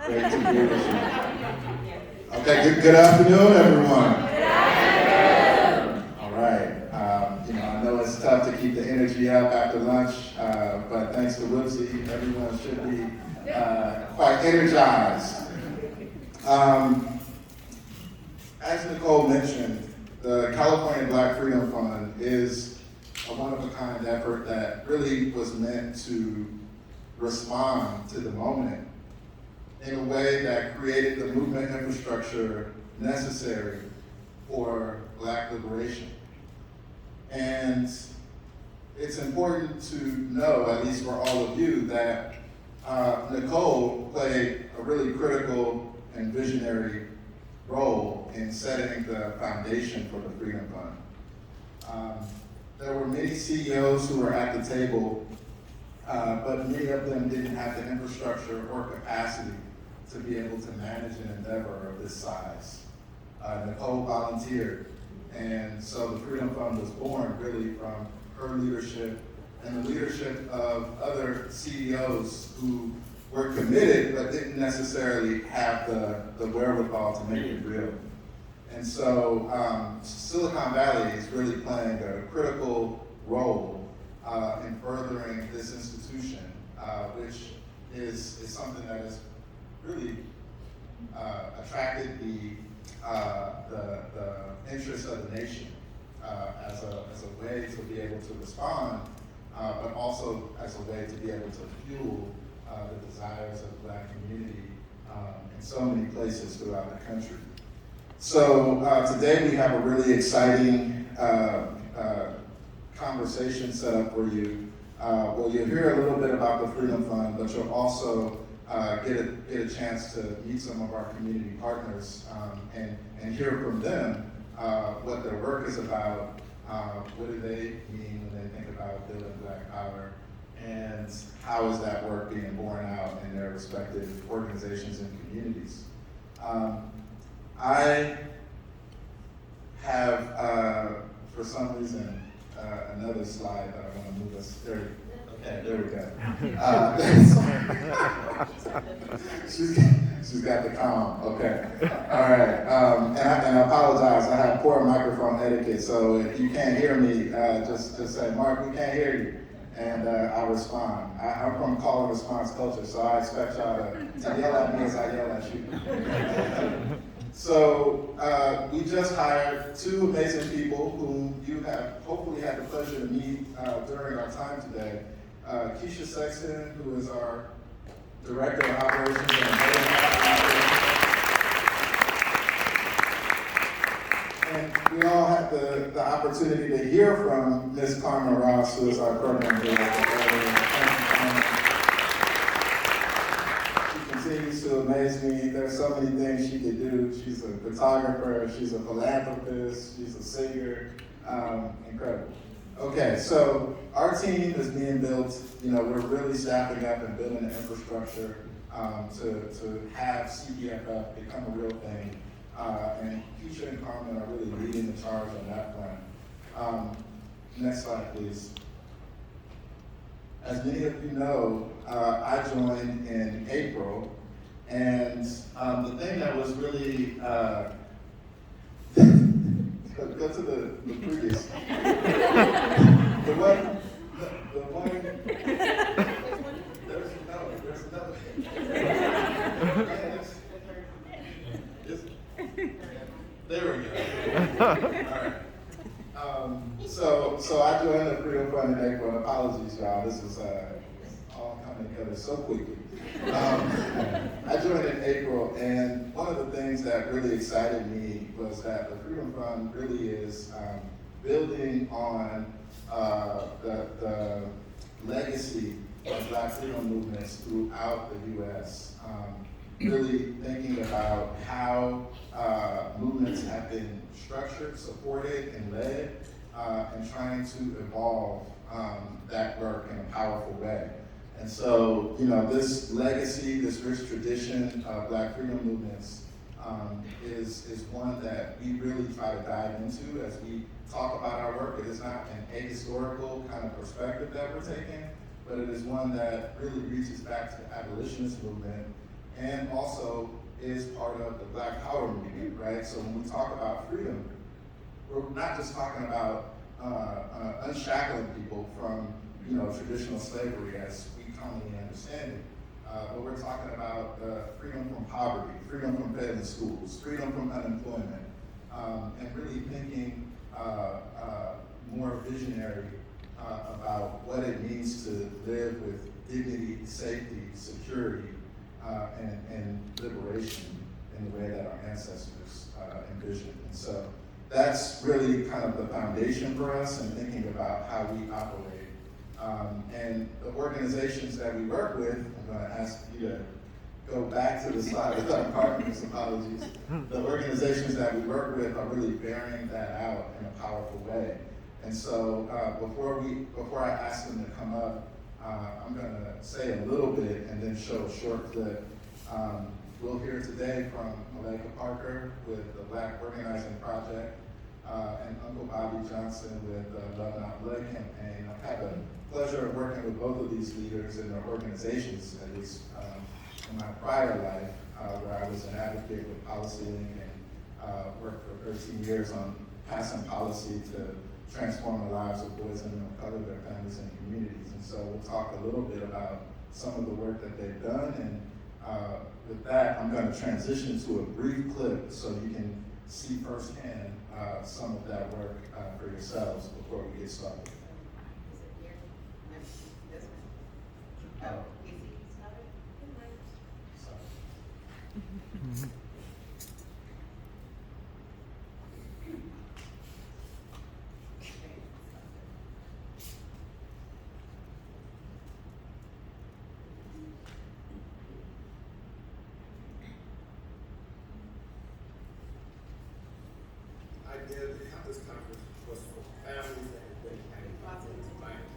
Great to be with you. Okay, good afternoon, everyone. Good afternoon. All right. I know it's tough to keep the energy up after lunch, but thanks to Whoopsie, everyone should be quite energized. As Nicole mentioned, the California Black Freedom Fund is a one-of-a-kind effort that really was meant to respond to the moment in a way that created the movement infrastructure necessary for Black liberation. And it's important to know, at least for all of you, that Nicole played a really critical and visionary role in setting the foundation for the Freedom Fund. There were many CEOs who were at the table, but many of them didn't have the infrastructure or capacity to be able to manage an endeavor of this size. Nicole volunteered, and so the Freedom Fund was born really from her leadership and the leadership of other CEOs who were committed but didn't necessarily have the wherewithal to make it real. And so Silicon Valley is really playing a critical role in furthering this institution, which is something that has really attracted the interest of the nation as a way to be able to respond, but also as a way to be able to fuel the desires of the Black community in so many places throughout the country. So today we have a really exciting conversation set up for you. Well, you'll hear a little bit about the Freedom Fund, but you'll also get a chance to meet some of our community partners and hear from them what their work is about, what do they mean when they think about building Black power, and how is that work being borne out in their respective organizations and communities. I have, for some reason, another slide that I want to move us. There we go. She's got the calm. Okay. All right. And I apologize. I have poor microphone etiquette, so if you can't hear me, just say, Mark, we can't hear you. And I'll respond. I'm from call and response culture, so I expect y'all to yell at me as I yell at you. So we just hired two amazing people whom you have hopefully had the pleasure to meet during our time today. Keisha Sexton, who is our Director of Operations and we all had the opportunity to hear from Ms. Carmen Ross, who is our Program Director. She continues to amaze me. There's so many things she could do. She's a photographer, she's a philanthropist, she's a singer, incredible. Okay, so our team is being built. We're really staffing up and building the infrastructure to have CBFF become a real thing. And Keisha and Carmen are really leading the charge on that front. Next slide, please. As many of you know, I joined in April, and the thing that was really go to the previous. The one, there's another. There we go. All right. So I joined the Freedom Fund in April. Apologies, y'all. This is all coming together so quickly. I joined in April, and one of the things that really excited me was that the Freedom Fund really is building on the legacy of Black freedom movements throughout the U.S. Really thinking about how movements have been structured, supported, and led, and trying to evolve that work in a powerful way. And so, this legacy, this rich tradition of Black freedom movements is one that we really try to dive into as we talk about our work. It is not an ahistorical kind of perspective that we're taking, but it is one that really reaches back to the abolitionist movement and also is part of the Black Power movement, right? So when we talk about freedom, we're not just talking about unshackling people from, traditional slavery as we commonly understand it. But we're talking about freedom from poverty, freedom from failing schools, freedom from unemployment, and really thinking more visionary about what it means to live with dignity, safety, security, and liberation in the way that our ancestors envisioned. And so that's really kind of the foundation for us in thinking about how we operate. And the organizations that we work with, I'm going to ask you to go back to the slide with our partners, apologies. The organizations that we work with are really bearing that out in a powerful way. And so before I ask them to come up, I'm going to say a little bit and then show a short clip. We'll hear today from Malika Parker with the Black Organizing Project and Uncle Bobby Johnson with the Love Not Blood campaign. I've had the pleasure of working with both of these leaders in their organizations, at least in my prior life, where I was an advocate with PolicyLink and worked for 13 years on passing policy to transform the lives of boys and men of color, their families and communities. And so we'll talk a little bit about some of the work that they've done. And with that, I'm going to transition to a brief clip so you can see firsthand some of that work for yourselves before we get started. This conference was for families that have been impacted by violence.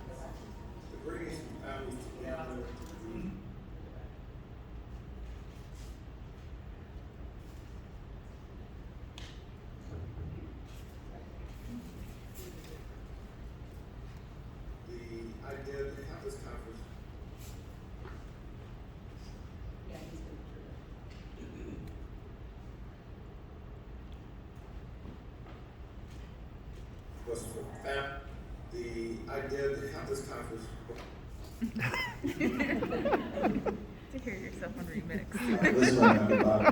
To bring these families together the idea to have this conference was for the idea to have this conference. To hear yourself on remix. This one, everybody.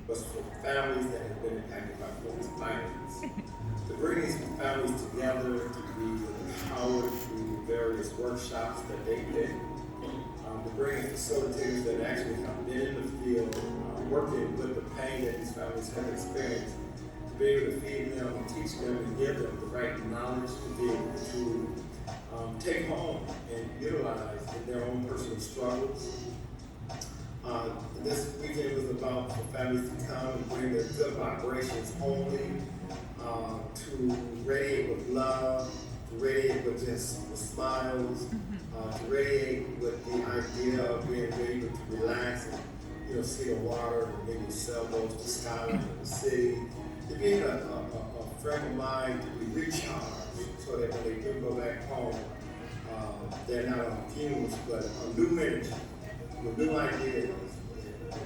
Was for families that have been impacted by police violence. To bring these families together, to be empowered through various workshops that they did. To bring in facilitators that actually have been in the field, working with the pain that these families have experienced, to be able to feed them and teach them and give them the right knowledge to be able to take home and utilize in their own personal struggles. This weekend was about for families to come and bring their good vibrations only, to radiate with love, to radiate with just with smiles, to radiate with the idea of being able to relax and see the water and maybe sailboats to skyline of the city, to be in a frame of mind to be recharged so that when they do go back home, they're not on fumes, but a new energy, with new ideas,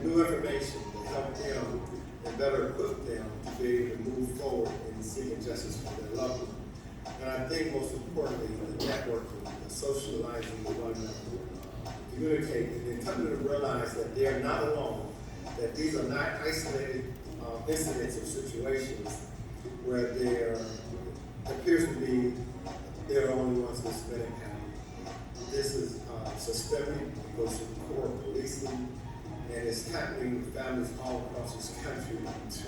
new information to help them and better equip them to be able to move forward in seeking justice for their loved ones. And I think most importantly, the networking, the socializing with one another, communicating, and then coming to realize that they are not alone, that these are not isolated incidents or situations where there appears to be they're the only ones that's been impacted. This is systemic, it goes to the core of policing, and it's happening with families all across this country to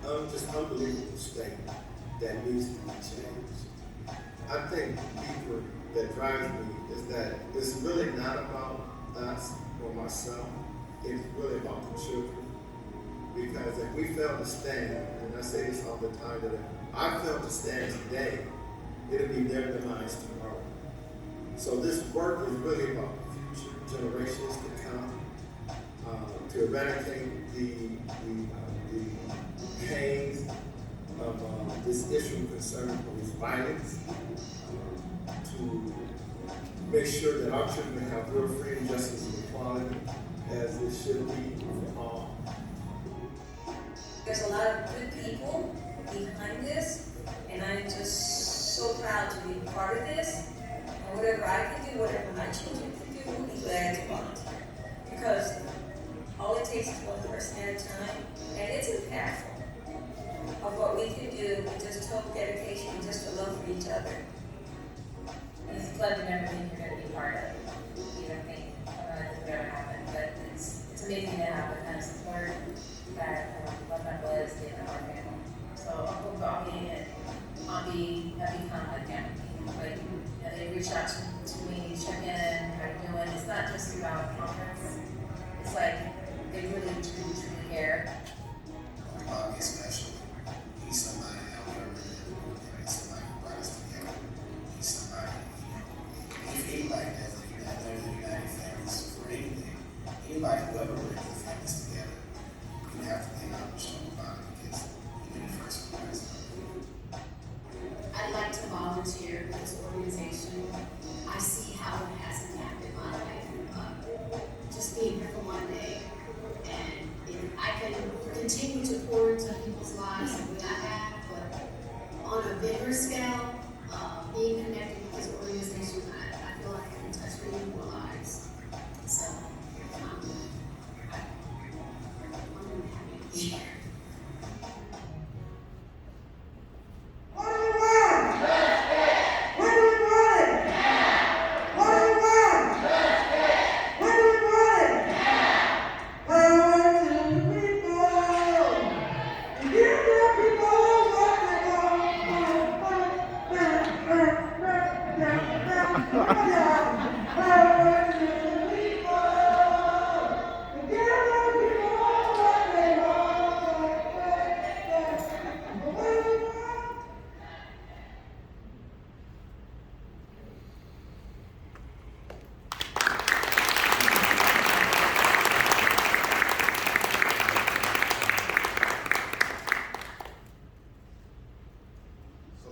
a just unbelievable state that needs to be changed. I think deeper that drives me is that it's really not about us or myself, it's really about the children. Because if we fail to stand, and I say this all the time, that if I fail to stand today, it'll be their demise tomorrow. So this work is really about future generations to come, to eradicate the pains of this issue concerning police violence, to make sure that our children have real freedom, justice, and equality as it should be for all. There's a lot of good people behind this, and I'm just so proud to be part of this. And whatever I can do, whatever my children can do, we'll be glad to volunteer. Because all it takes is one person at a time, and it's impactful of what we can do with just total dedication and just a love for each other. It's a pleasure never think you're going to be part of it. You don't think this would ever happen, but it's amazing to have the kind of support that Love My Blood has given our family. So I'll be confident again. Like, they reach out to me, check in, how you doing. It's not just about conference. It's like they really truly care. Bobby especially. He's somebody that we don't really he's somebody who brought us together. He's somebody, if anybody does it, you have never united families for anything. Anybody who ever brings the families together, you have to think on the show about it because you did it first one. I'd like to volunteer with this organization. I see how it has impacted my life. Just being here for one day. And if I can continue to pour into people's lives the way I have, but on a bigger scale, being connected with this organization, I feel like I can touch many more lives. So, I'm really happy to be here.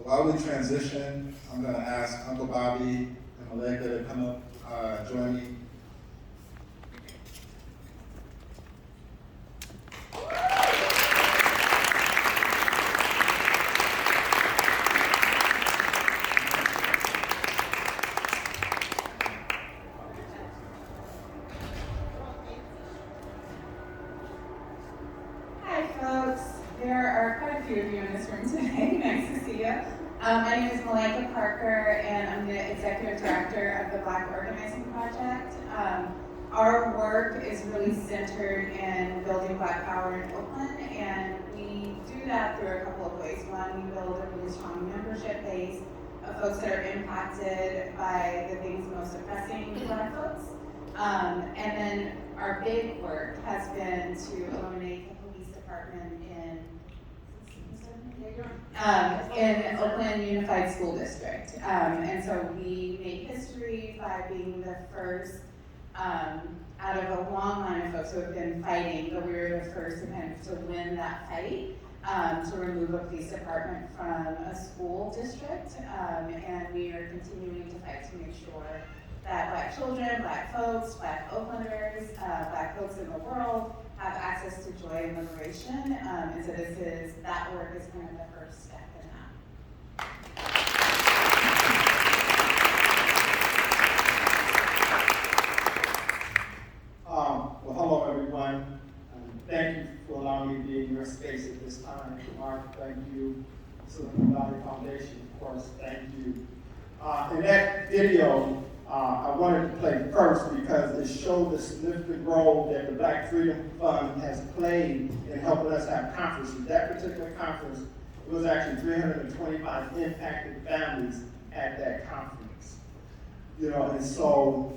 While we transition, I'm going to ask Uncle Bobby and Malika to come up, join me. Hi folks, there are quite a few of you in this room today. Nice to see you. My name is Malika Parker, and I'm the Executive Director of the Black Organizing Project. Our work is really centered in building Black power in Oakland, and we do that through a couple of ways. One, we build a really strong membership base of folks that are impacted by the things most oppressing Black folks. And then our big work has been to eliminate the police department in Oakland Unified School District. And so we made history by being the first out of a long line of folks who have been fighting, but we were the first to win that fight to remove a police department from a school district. And we are continuing to fight to make sure that Black children, Black folks, Black Oaklanders, Black folks in the world have access to joy and liberation. And so that work is kind of the first step in that. Well, hello everyone. Thank you for allowing me to be in your space at this time. Mark, thank you. Silicon Valley Foundation, of course, thank you. In that video, I wanted to play first because it showed the significant role that the Black Freedom Fund has played in helping us have conferences. That particular conference, it was actually 325 impacted families at that conference. You know, and so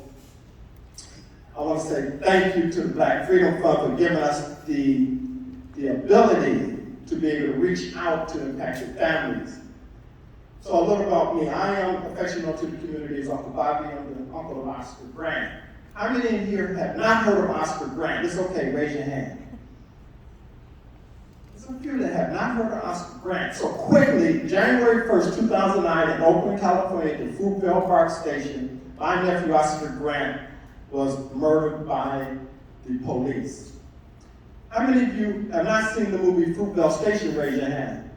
I want to say thank you to the Black Freedom Fund for giving us the ability to be able to reach out to impacted families. So a little about me. I am affectionately known to the community as Uncle Bobby. I'm the uncle of Oscar Grant. How many in here have not heard of Oscar Grant? It's okay, raise your hand. There's a few that have not heard of Oscar Grant. So quickly, January 1st, 2009, in Oakland, California, at the Fruitvale Park Station, my nephew Oscar Grant was murdered by the police. How many of you have not seen the movie Fruitvale Station? Raise your hand.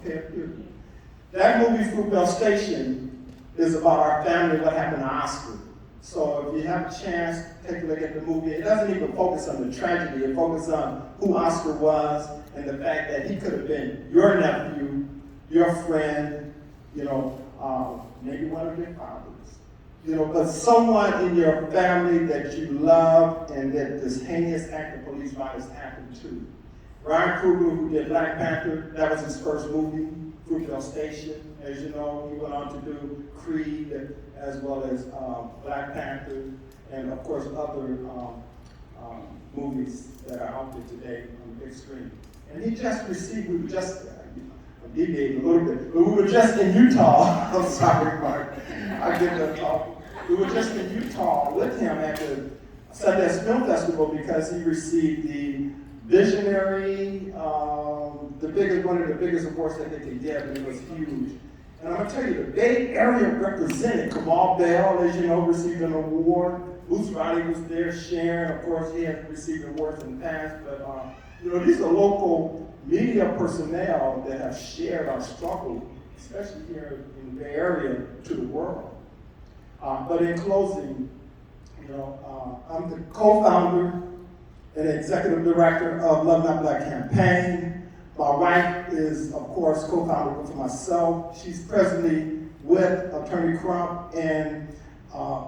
Okay, a few. That movie, Fruitvale Station, is about our family, what happened to Oscar. So if you have a chance, take a look at the movie. It doesn't even focus on the tragedy. It focuses on who Oscar was and the fact that he could have been your nephew, your friend, maybe one of your fathers. But someone in your family that you love and that this heinous act of police violence happened to. Ryan Coogler, who did Black Panther, that was his first movie, Fruitvale Station. As you know, he went on to do Creed, as well as Black Panther, and of course other movies that are out there today on the big screen. And he just received, I'm deviating a little bit, but we were just in Utah. I'm sorry, Mark. I get that talk. We were just in Utah with him at the Sundance Film Festival because he received the Visionary, one of the biggest awards that they could get, and it was huge. And I'm gonna tell you, the Bay Area represented Kamal Bell, as you know, received an award. Bruce Riley was there, Sharon, of course, he had received awards in the past, but these are local media personnel that have shared our struggle, especially here in the Bay Area, to the world. But in closing, I'm the co-founder and executive director of Love Not Black campaign. My wife is, of course, co-founder with myself. She's presently with Attorney Crump and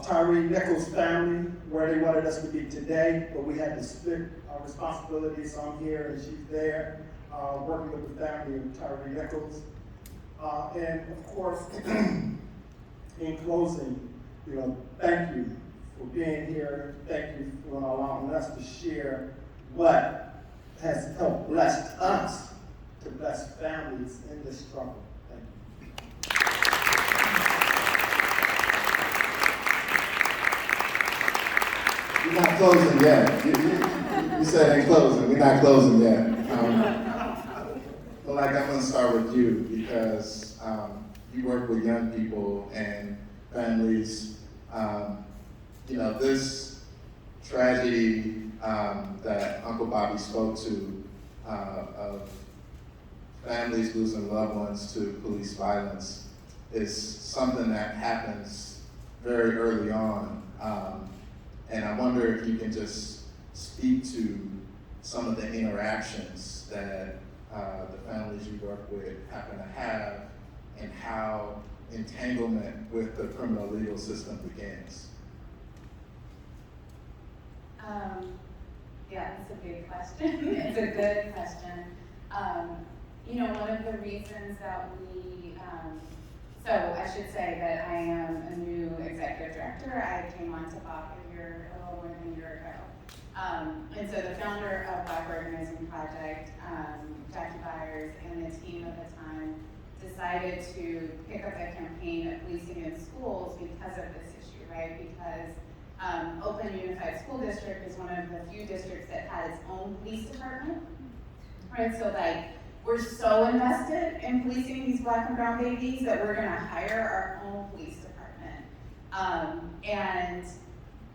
Tyree Nichols' family, where they wanted us to be today, but we had to split our responsibilities. So I'm here and she's there, working with the family of Tyree Nichols. And of course, in closing, thank you for being here. Thank you for allowing us to share what has helped bless us to bless families in this struggle. Thank you. We're not closing yet. You said in closing. We're not closing yet. But I'm going to start with you because you work with young people and families. This tragedy that Uncle Bobby spoke to of families losing loved ones to police violence is something that happens very early on. And I wonder if you can just speak to some of the interactions that the families you work with happen to have and how entanglement with the criminal legal system begins. Yeah, it's a big question. It's a good question. One of the reasons that so I should say that I am a new executive director. I came on to BOP a little more than a year ago. And so the founder of Black Organizing Project, Jackie Byers, and the team at the time decided to pick up a campaign of policing in schools because of this issue, right? Because Oakland Unified School District is one of the few districts that had its own police department, right? So we're so invested in policing these Black and brown babies that we're gonna hire our own police department. And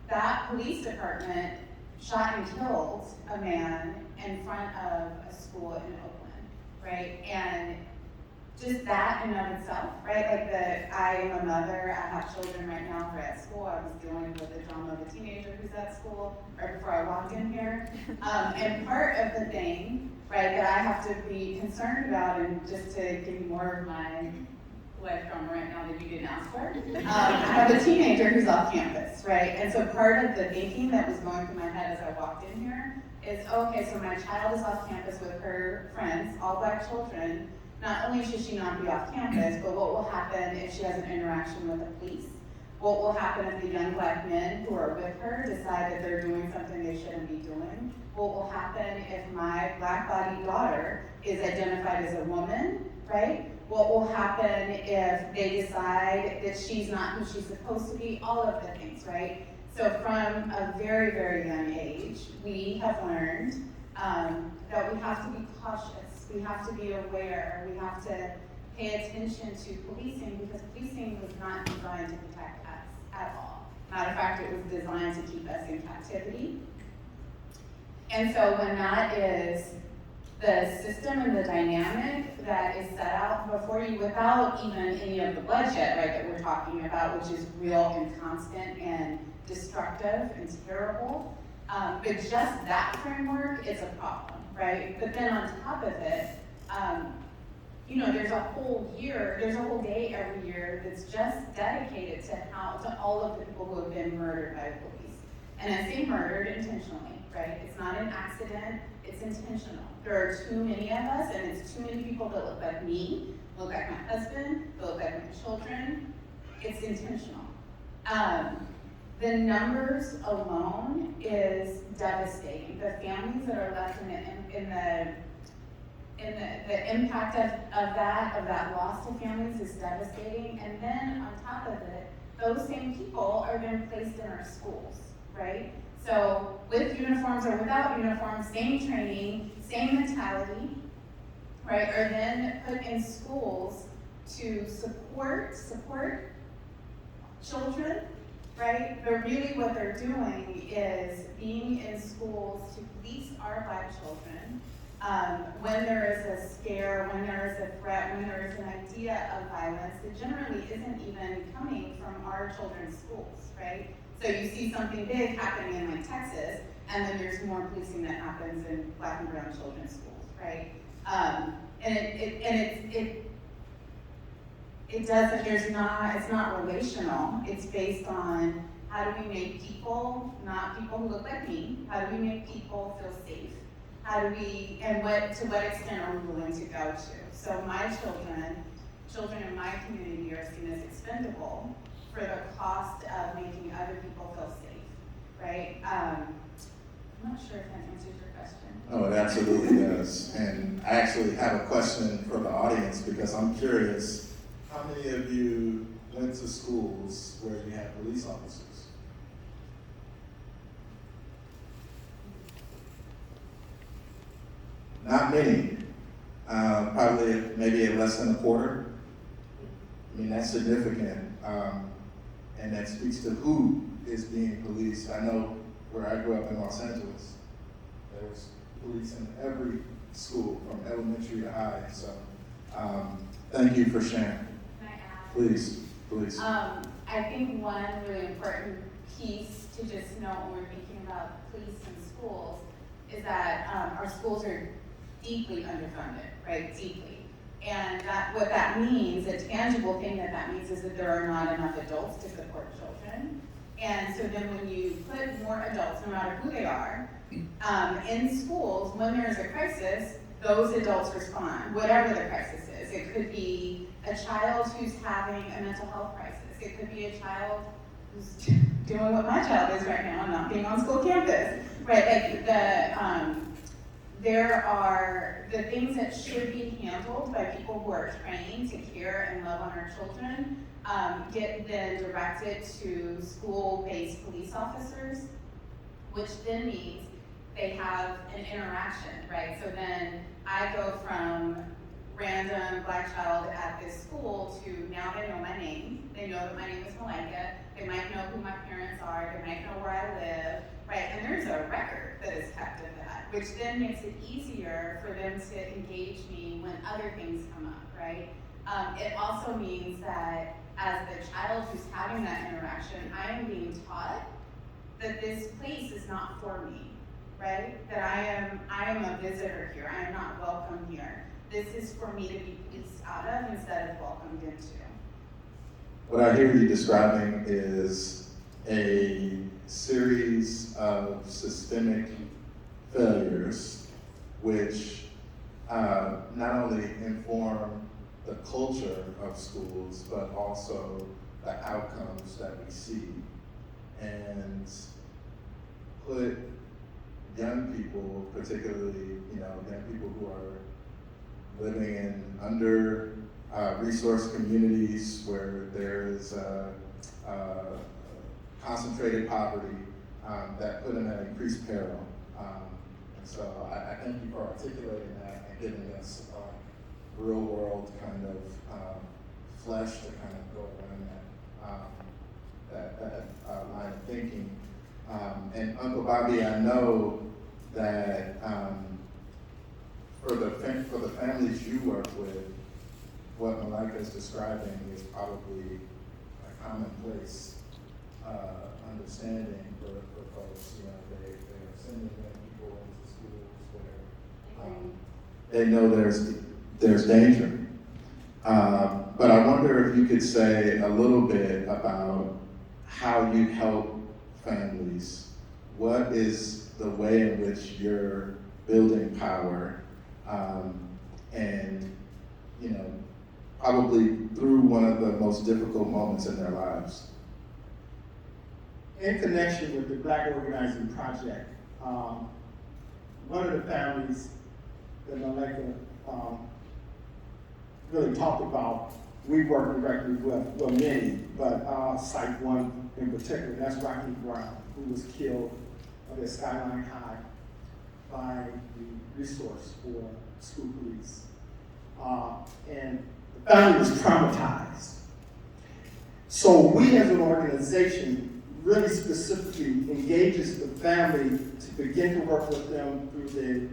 that police department shot and killed a man in front of a school in Oakland, right? And just that in and of itself, right? I am a mother, I have children right now who are at school. I was dealing with the drama of a teenager who's at school right before I walked in here. And part of the thing, right, that I have to be concerned about, and just to give you more of my life drama right now that you didn't ask for, I have a teenager who's off campus, right? And so part of the thinking that was going through my head as I walked in here is, okay, so my child is off campus with her friends, all Black children. Not only should she not be off campus, but what will happen if she has an interaction with the police? What will happen if the young Black men who are with her decide that they're doing something they shouldn't be doing? What will happen if my Black-bodied daughter is identified as a woman, right? What will happen if they decide that she's not who she's supposed to be? All of the things, right? So from a very, very young age, we have learned that we have to be cautious, we have to be aware, we have to pay attention to policing, because policing was not designed to protect us at all. Matter of fact, it was designed to keep us in captivity. And so when that is the system and the dynamic that is set out before you, without even any of the bloodshed, right, that we're talking about, which is real and constant and destructive and terrible, but just that framework is a problem, right? But then on top of it, you know, there's a whole day every year that's just dedicated to all of the people who have been murdered by the police. And I say murdered intentionally, right? It's not an accident, it's intentional. There are too many of us, and it's too many people that look like me, look like my husband, that look like my children. It's intentional. The numbers alone is devastating. The families that are left the impact of that loss to families is devastating. And then on top of it, those same people are then placed in our schools, right? So with uniforms or without uniforms, same training, same mentality, right, are then put in schools to support children, right? But really what they're doing is being in schools to police our Black children. When there is a scare, when there is a threat, when there is an idea of violence that generally isn't even coming from our children's schools, right? So you see something big happening in like Texas, and then there's more policing that happens in Black and brown children's schools, right? It doesn't, it's not relational. It's based on how do we make people, not people who look like me, how do we make people feel safe? How do we, and to what extent are we willing to go to? So my children in my community are seen as expendable for the cost of making other people feel safe, right? I'm not sure if that answers your question. Oh, it absolutely does. And I actually have a question for the audience, because I'm curious, how many of you went to schools where you had police officers? Not many. Probably maybe less than a quarter. I mean, that's significant. And that speaks to who is being policed. I know where I grew up in Los Angeles, there was police in every school from elementary to high. So thank you for sharing. Can I add? Please. I think one really important piece to just know when we're thinking about police in schools is that our schools are deeply underfunded, right? Deeply. And what that means, a tangible thing that means is that there are not enough adults to support children. And so then when you put more adults, no matter who they are, in schools, when there is a crisis, those adults respond, whatever the crisis is. It could be a child who's having a mental health crisis. It could be a child who's doing what my child is right now, not being on school campus, right? Like there are the things that should be handled by people who are trained to care and love on our children, get then directed to school-based police officers, which then means they have an interaction, right? So then I go from random Black child at this school to now they know my name. They know that my name is Malika. They might know who my parents are. They might know where I live, right? And there's a record that is kept of that, which then makes it easier for them to engage me when other things come up, right? It also means that as the child who's having that interaction, I am being taught that this place is not for me, right? That I am a visitor here. I am not welcome here. This is for me to be policed out of instead of welcomed into. What I hear you describing is a series of systemic failures which not only inform the culture of schools, but also the outcomes that we see, and put young people, particularly, young people who are living in under-resourced communities where there is concentrated poverty, that put them at increased peril. And so I thank you for articulating that and giving us real world kind of flesh to kind of go around that line of thinking. And Uncle Bobby, I know that for the families you work with, what Malika is describing is probably a commonplace understanding for folks. You know, they are sending young people into schools where they know there's danger. But I wonder if you could say a little bit about how you help families. What is the way in which you're building power, and you know, probably through one of the most difficult moments in their lives? In connection with the Black Organizing Project, one of the families that Malika really talked about, we work directly with, well, many, but I'll cite one in particular, and that's Rocky Brown, who was killed at Skyline High by the resource for school police. And the family was traumatized. So we as an organization really specifically engages the family to begin to work with them through the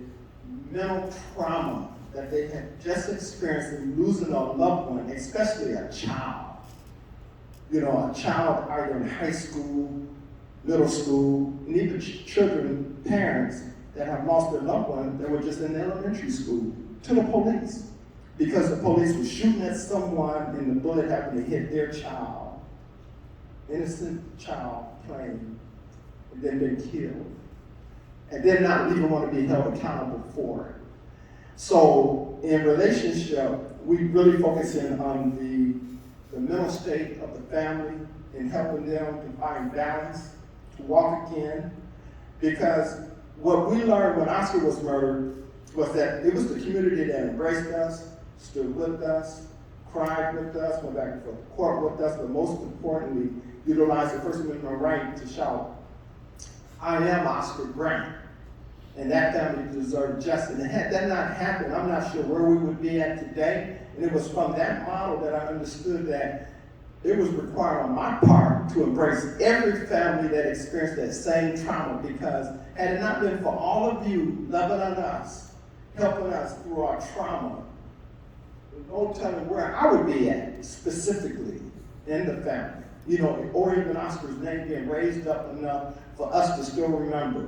mental trauma that they had just experienced in losing a loved one, especially a child. You know, a child either in high school, middle school, and even children, parents that have lost their loved one that were just in elementary school to the police. Because the police were shooting at someone and the bullet happened to hit their child, innocent child playing, and then been killed. And then not even want to be held accountable for it. So in relationship, we really focus in on the mental state of the family and helping them to find balance, to walk again. Because what we learned when Oscar was murdered was that it was the community that embraced us, stood with us, cried with us, went back and forth to court with us, but most importantly, utilized the First Amendment right to shout, "I am Oscar Grant." And that family deserved justice. And had that not happened, I'm not sure where we would be at today. And it was from that model that I understood that it was required on my part to embrace every family that experienced that same trauma, because had it not been for all of you loving on us, helping us through our trauma, there's no telling where I would be at specifically in the family. You know, or even Oscar's name being raised up enough for us to still remember.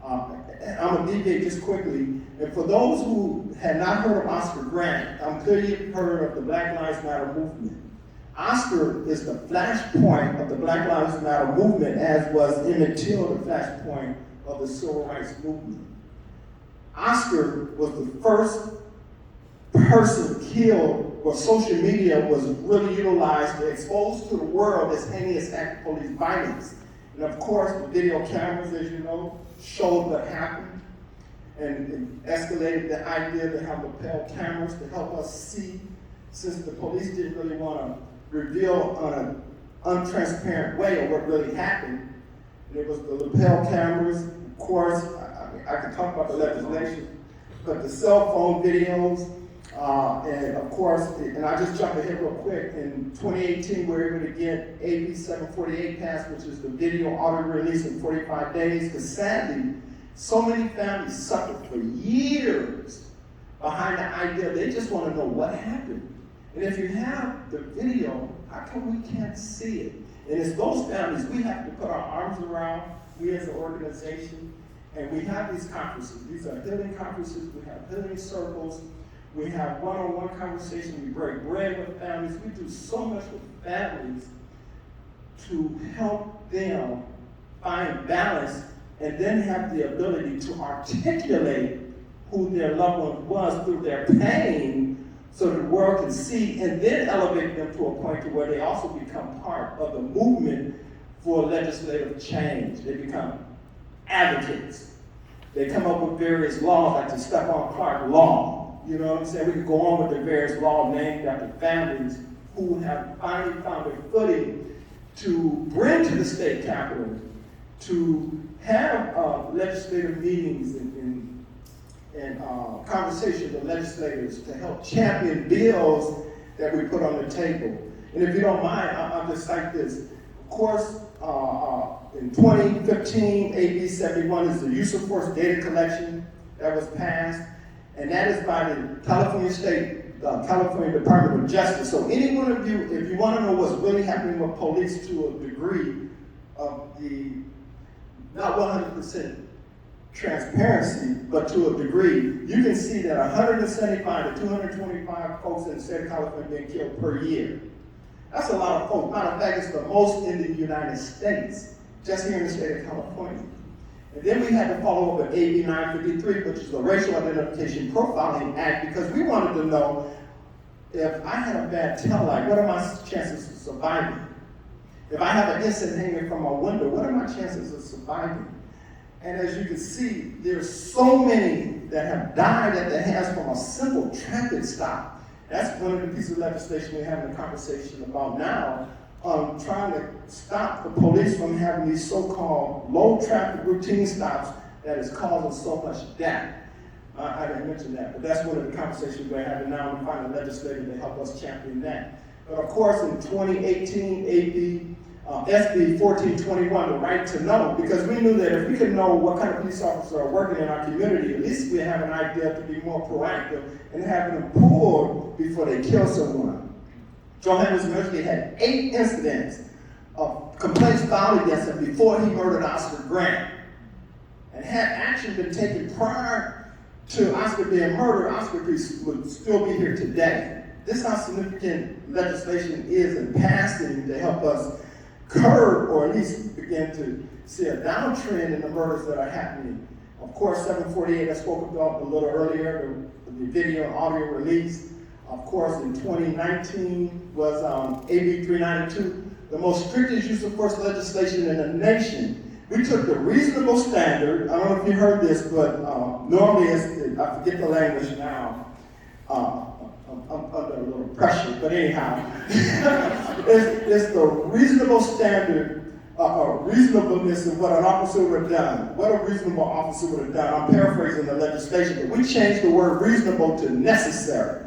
I'm going to deviate just quickly. And for those who had not heard of Oscar Grant, I'm sure you've heard of the Black Lives Matter movement. Oscar is the flashpoint of the Black Lives Matter movement, as was Emmett Till the flashpoint of the Civil Rights movement. Oscar was the first person killed where social media was really utilized to expose to the world this heinous act of police violence. And of course, the video cameras, as you know, showed what happened, and it escalated the idea to have lapel cameras to help us see, since the police didn't really want to reveal on an untransparent way of what really happened. And it was the lapel cameras, of course, I could talk about the legislation, but the cell phone videos, and of course, and I just jump ahead real quick, in 2018 we were able to get AB 748 passed, which is the video auto release in 45 days, because sadly, so many families suffered for years behind the idea they just want to know what happened. And if you have the video, how come we can't see it? And it's those families we have to put our arms around, we as an organization, and we have these conferences. These are healing conferences, we have healing circles, we have one-on-one conversation, we break bread with families. We do so much with families to help them find balance and then have the ability to articulate who their loved one was through their pain so the world can see, and then elevate them to a point to where they also become part of the movement for legislative change. They become advocates. They come up with various laws like the Stephon Clark Law. You know what I'm saying? We could go on with the various laws named after families who have finally found a footing to bring to the state capitol to have legislative meetings and conversations with legislators to help champion bills that we put on the table. And if you don't mind, I'll just cite this. Of course, in 2015, AB 71 is the use of force data collection that was passed, and that is by the California Department of Justice. So any one of you, if you want to know what's really happening with police to a degree of the, not 100% transparency, but to a degree, you can see that 175 to 225 folks in the state of California being killed per year. That's a lot of folks. Matter of fact, it's the most in the United States, just here in the state of California. And then we had to follow up with AB 953, which is the Racial Identification Profiling Act, because we wanted to know if I had a bad tail light, what are my chances of surviving? If I have an insect hanging from my window, what are my chances of surviving? And as you can see, there's so many that have died at the hands from a simple traffic stop. That's one of the pieces of legislation we're having a conversation about now, trying to stop the police from having these so-called low traffic routine stops that is causing so much death. I didn't mention that, but that's one of the conversations we're having now. We find a legislator to help us champion that. But of course, in 2018, SB 1421, the right to know, because we knew that if we could know what kind of police officers are working in our community, at least we have an idea to be more proactive and having them pulled before they kill someone. Johannes Merkley had 8 incidents of complaints filed against him before he murdered Oscar Grant. And had action been taken prior to Oscar being murdered, Oscar would still be here today. This is how significant legislation is in passing to help us curb or at least begin to see a downtrend in the murders that are happening. Of course, 748 I spoke about a little earlier, the video and audio release. Of course, in 2019 was AB 392, the most strictest use of force legislation in the nation. We took the reasonable standard, I don't know if you heard this, but normally it's, I forget the language now, I'm under a little pressure, but anyhow, it's the reasonable standard or reasonableness of what an officer would have done, what a reasonable officer would have done. I'm paraphrasing the legislation, but we changed the word reasonable to necessary.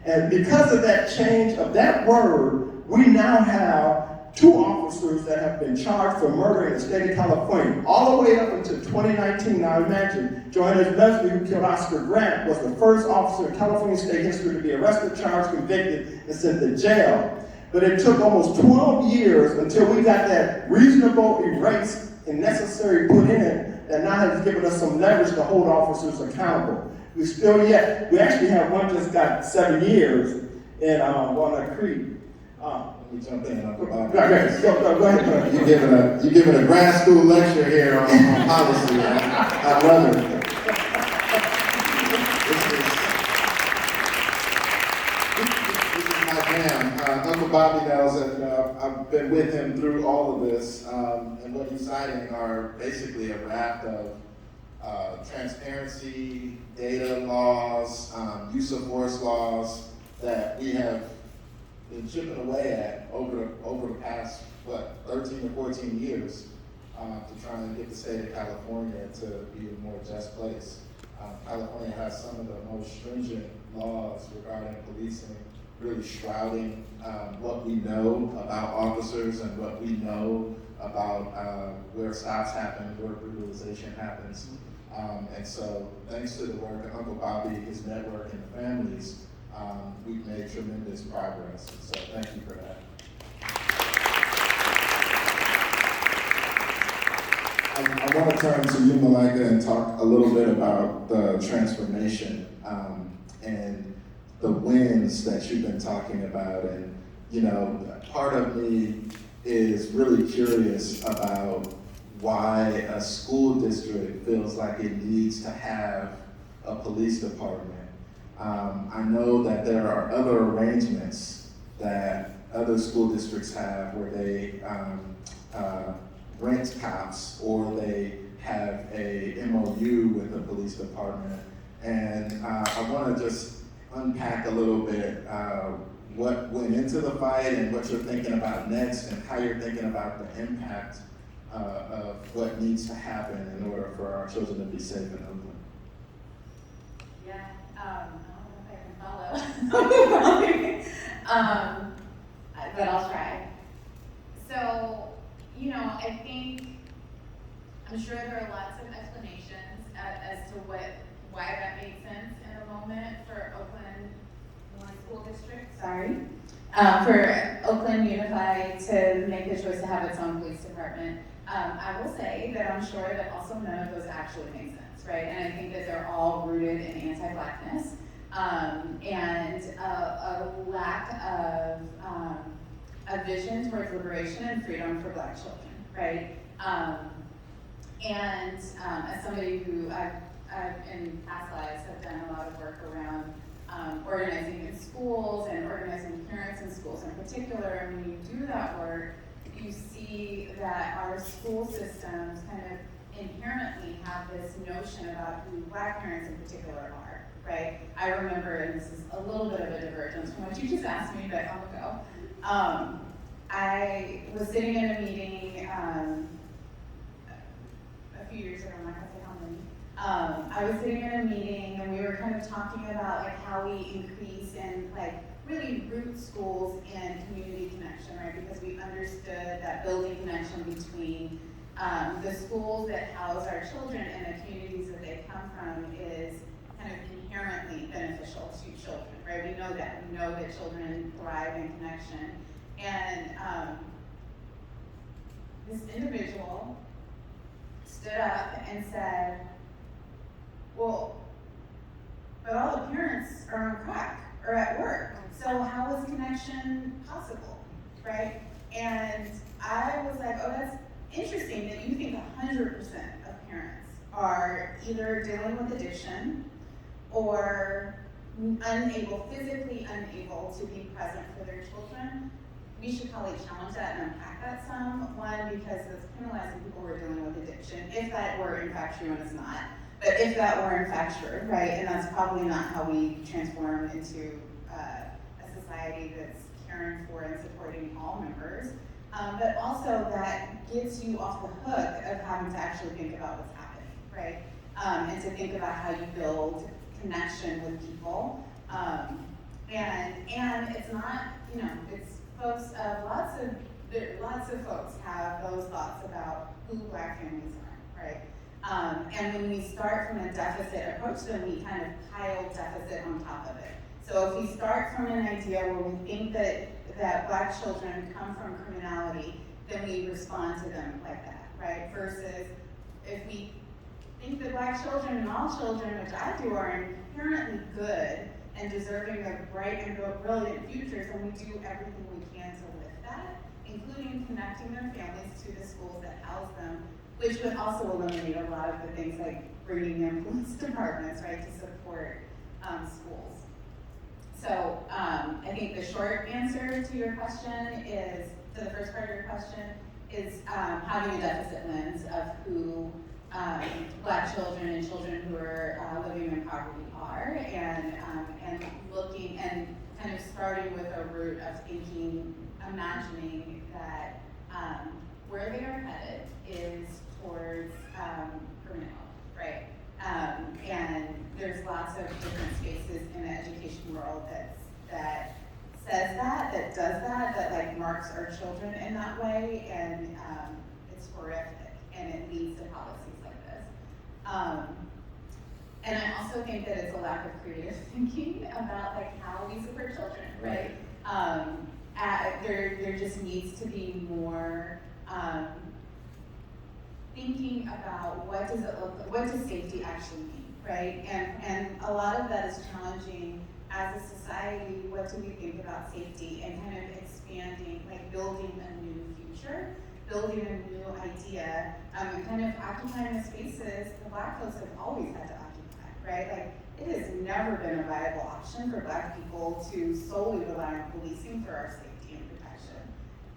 And because of that change of that word, we now have 2 officers that have been charged for murder in the state of California, all the way up until 2019. Now imagine, Johannes Leslie, who killed Oscar Grant, was the first officer in California state history to be arrested, charged, convicted, and sent to jail. But it took almost 12 years until we got that reasonable erase and necessary put in it that now has given us some leverage to hold officers accountable. We actually have one just got 7 years in Walnut Creek. Let me jump in. Go ahead. You're giving a grad school lecture here on policy. I love it. This is my jam. Uncle Bobby knows that I've been with him through all of this, and what he's citing are basically a raft of transparency, data laws, use of force laws that we have been chipping away at over the past, 13 or 14 years to try and get the state of California to be a more just place. California has some of the most stringent laws regarding policing, really shrouding what we know about officers and what we know about where stops happen, where brutalization happens. And so thanks to the work of Uncle Bobby, his network, and the families, we've made tremendous progress. So thank you for that. I want to turn to you, Malika, and talk a little bit about the transformation and the wins that you've been talking about. And, you know, part of me is really curious about why a school district feels like it needs to have a police department. I know that there are other arrangements that other school districts have where they rent cops or they have a MOU with the police department. And I want to just unpack a little bit what went into the fight and what you're thinking about next and how you're thinking about the impact of what needs to happen in order for our children to be safe in Oakland. Yeah, I don't know if I can follow. But I'll try. So, I think, I'm sure there are lots of explanations as to why that made sense in the moment for Oakland One School District, for Oakland Unified to make the choice to have its own police department. I will say that I'm sure that also none of those actually make sense, right? And I think that they're all rooted in anti-Blackness, and a lack of a vision towards liberation and freedom for Black children, right? As somebody who I've in past lives have done a lot of work around organizing in schools and organizing parents in schools in particular, and when you do that work, you see that our school systems kind of inherently have this notion about who Black parents in particular are, right? I remember, and this is a little bit of a divergence from what you just asked me, but I'll go. I was sitting in a meeting a few years ago, I'm not gonna say how many. I was sitting in a meeting and we were kind of talking about like how we increase and like really root schools in community connection, right? Because we understood that building connection between the schools that house our children and the communities that they come from is kind of inherently beneficial to children, right? We know that. We know that children thrive in connection. And this individual stood up and said, well, but all the parents are on crack or at work, so how is connection possible, right? And I was like, oh, that's interesting that you think 100% of parents are either dealing with addiction or physically unable to be present for their children. We should probably challenge that and unpack that some. One, because it's penalizing people who are dealing with addiction, if that were in fact true, and it's not. But if that were in fact true, right, and that's probably not how we transform into a society that's caring for and supporting all members. But also that gets you off the hook of having to actually think about what's happening, right? And to think about how you build connection with people. And it's not, it's folks of lots of folks have those thoughts about who Black families are, right? And when we start from a deficit approach, then we kind of pile deficit on top of it. So if we start from an idea where we think that Black children come from criminality, then we respond to them like that, right? Versus if we think that Black children and all children, which I do, are inherently good and deserving of bright and brilliant futures, and we do everything we can to lift that, including connecting their families to the schools that house them, which would also eliminate a lot of the things like bringing in police departments, right, to support schools. So I think the short answer to your question is, to the first part of your question, is having a deficit lens of who Black children and children who are living in poverty are, and looking and kind of starting with a root of thinking, imagining that where they are headed is towards criminality, right? And there's lots of different spaces in the education world that says that does that like marks our children in that way, and it's horrific, and it leads to policies like this. And I also think that it's a lack of creative thinking about like how we support children, right? There just needs to be more thinking about what does it look like, what does safety actually mean, right? And a lot of that is challenging as a society. What do we think about safety, and kind of expanding, like building a new future, building a new idea, and kind of occupying the spaces the Black folks have always had to occupy, right? Like it has never been a viable option for Black people to solely rely on policing for our safety and protection,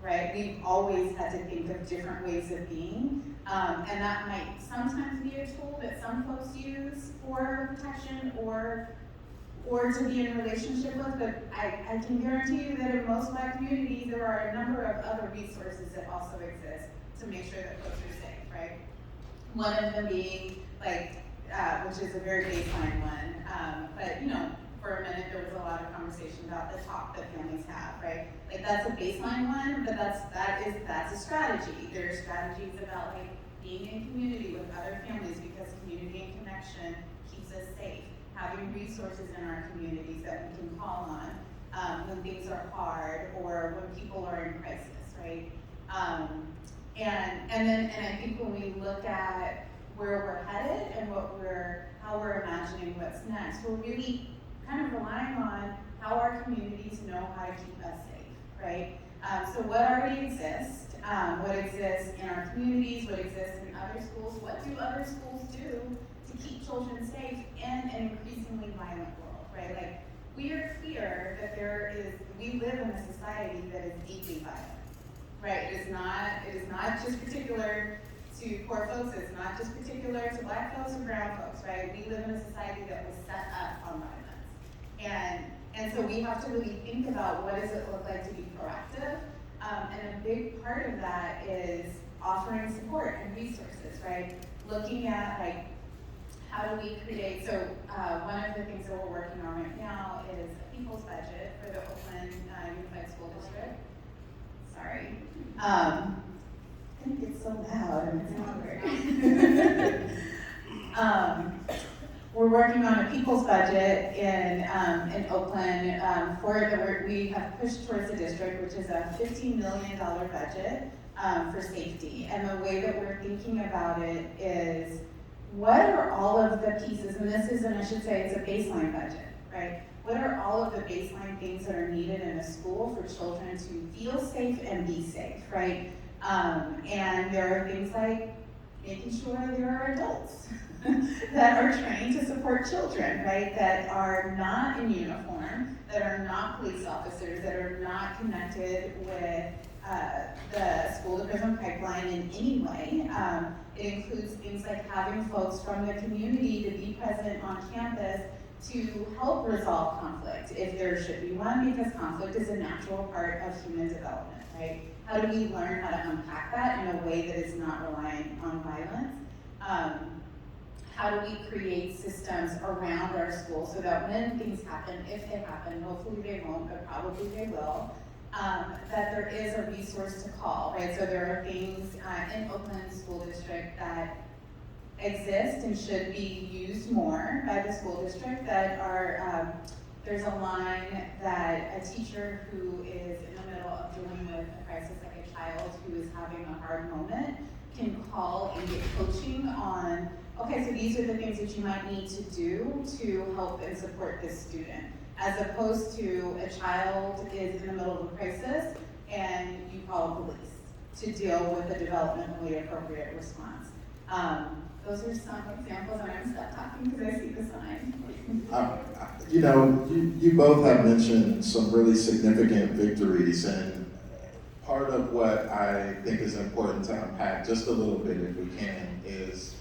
right? We've always had to think of different ways of being, and that might sometimes be a tool that some folks use for protection or to be in a relationship with, but I can guarantee you that in most Black communities, there are a number of other resources that also exist to make sure that folks are safe, right? One of them being like, which is a very baseline one, but you know, for a minute there was a lot of conversation about the talk that families have, right? Like that's a baseline one, but that's a strategy. There are strategies about like being in community with other families because community and connection keeps us safe. Having resources in our communities that we can call on when things are hard or when people are in crisis, right? And I think when we look at where we're headed and how we're imagining what's next, we're really kind of relying on how our communities know how to keep us safe, right? So what already exists, what exists in our communities, what exists in other schools, what do other schools do to keep children safe in an increasingly violent world, right? Like, we are clear that we live in a society that is deeply violent, right? It is not just particular to poor folks, it's not just particular to Black folks or brown folks, right? We live in a society that was set up on violence. And so we have to really think about what does it look like to be proactive. And a big part of that is offering support and resources, right? Looking at like, how do we create, so one of the things that we're working on right now is a people's budget for the Oakland Unified School District. Sorry. I think it's so loud and it's not working. We're working on a people's budget in Oakland we have pushed towards the district, which is a $15 million budget for safety. And the way that we're thinking about it is, what are all of the pieces, and this isn't, I should say, it's a baseline budget, right? What are all of the baseline things that are needed in a school for children to feel safe and be safe, right? And there are things like making sure there are adults that are trained to support children, right? That are not in uniform, that are not police officers, that are not connected with the school to prison pipeline in any way. It includes things like having folks from the community to be present on campus to help resolve conflict if there should be one, because conflict is a natural part of human development, right? How do we learn how to unpack that in a way that is not reliant on violence? How do we create systems around our school so that when things happen, if they happen, hopefully they won't, but probably they will, that there is a resource to call, right? So there are things in Oakland School District that exist and should be used more by the school district that are, there's a line that a teacher who is in the middle of dealing with a crisis, like a child who is having a hard moment, can call and get coaching on, okay, so these are the things that you might need to do to help and support this student, as opposed to a child is in the middle of a crisis and you call police to deal with a developmentally appropriate response. Those are some examples, and I'm gonna stop talking because I see the sign. You know, you both have mentioned some really significant victories, and part of what I think is important to unpack just a little bit, if we can, is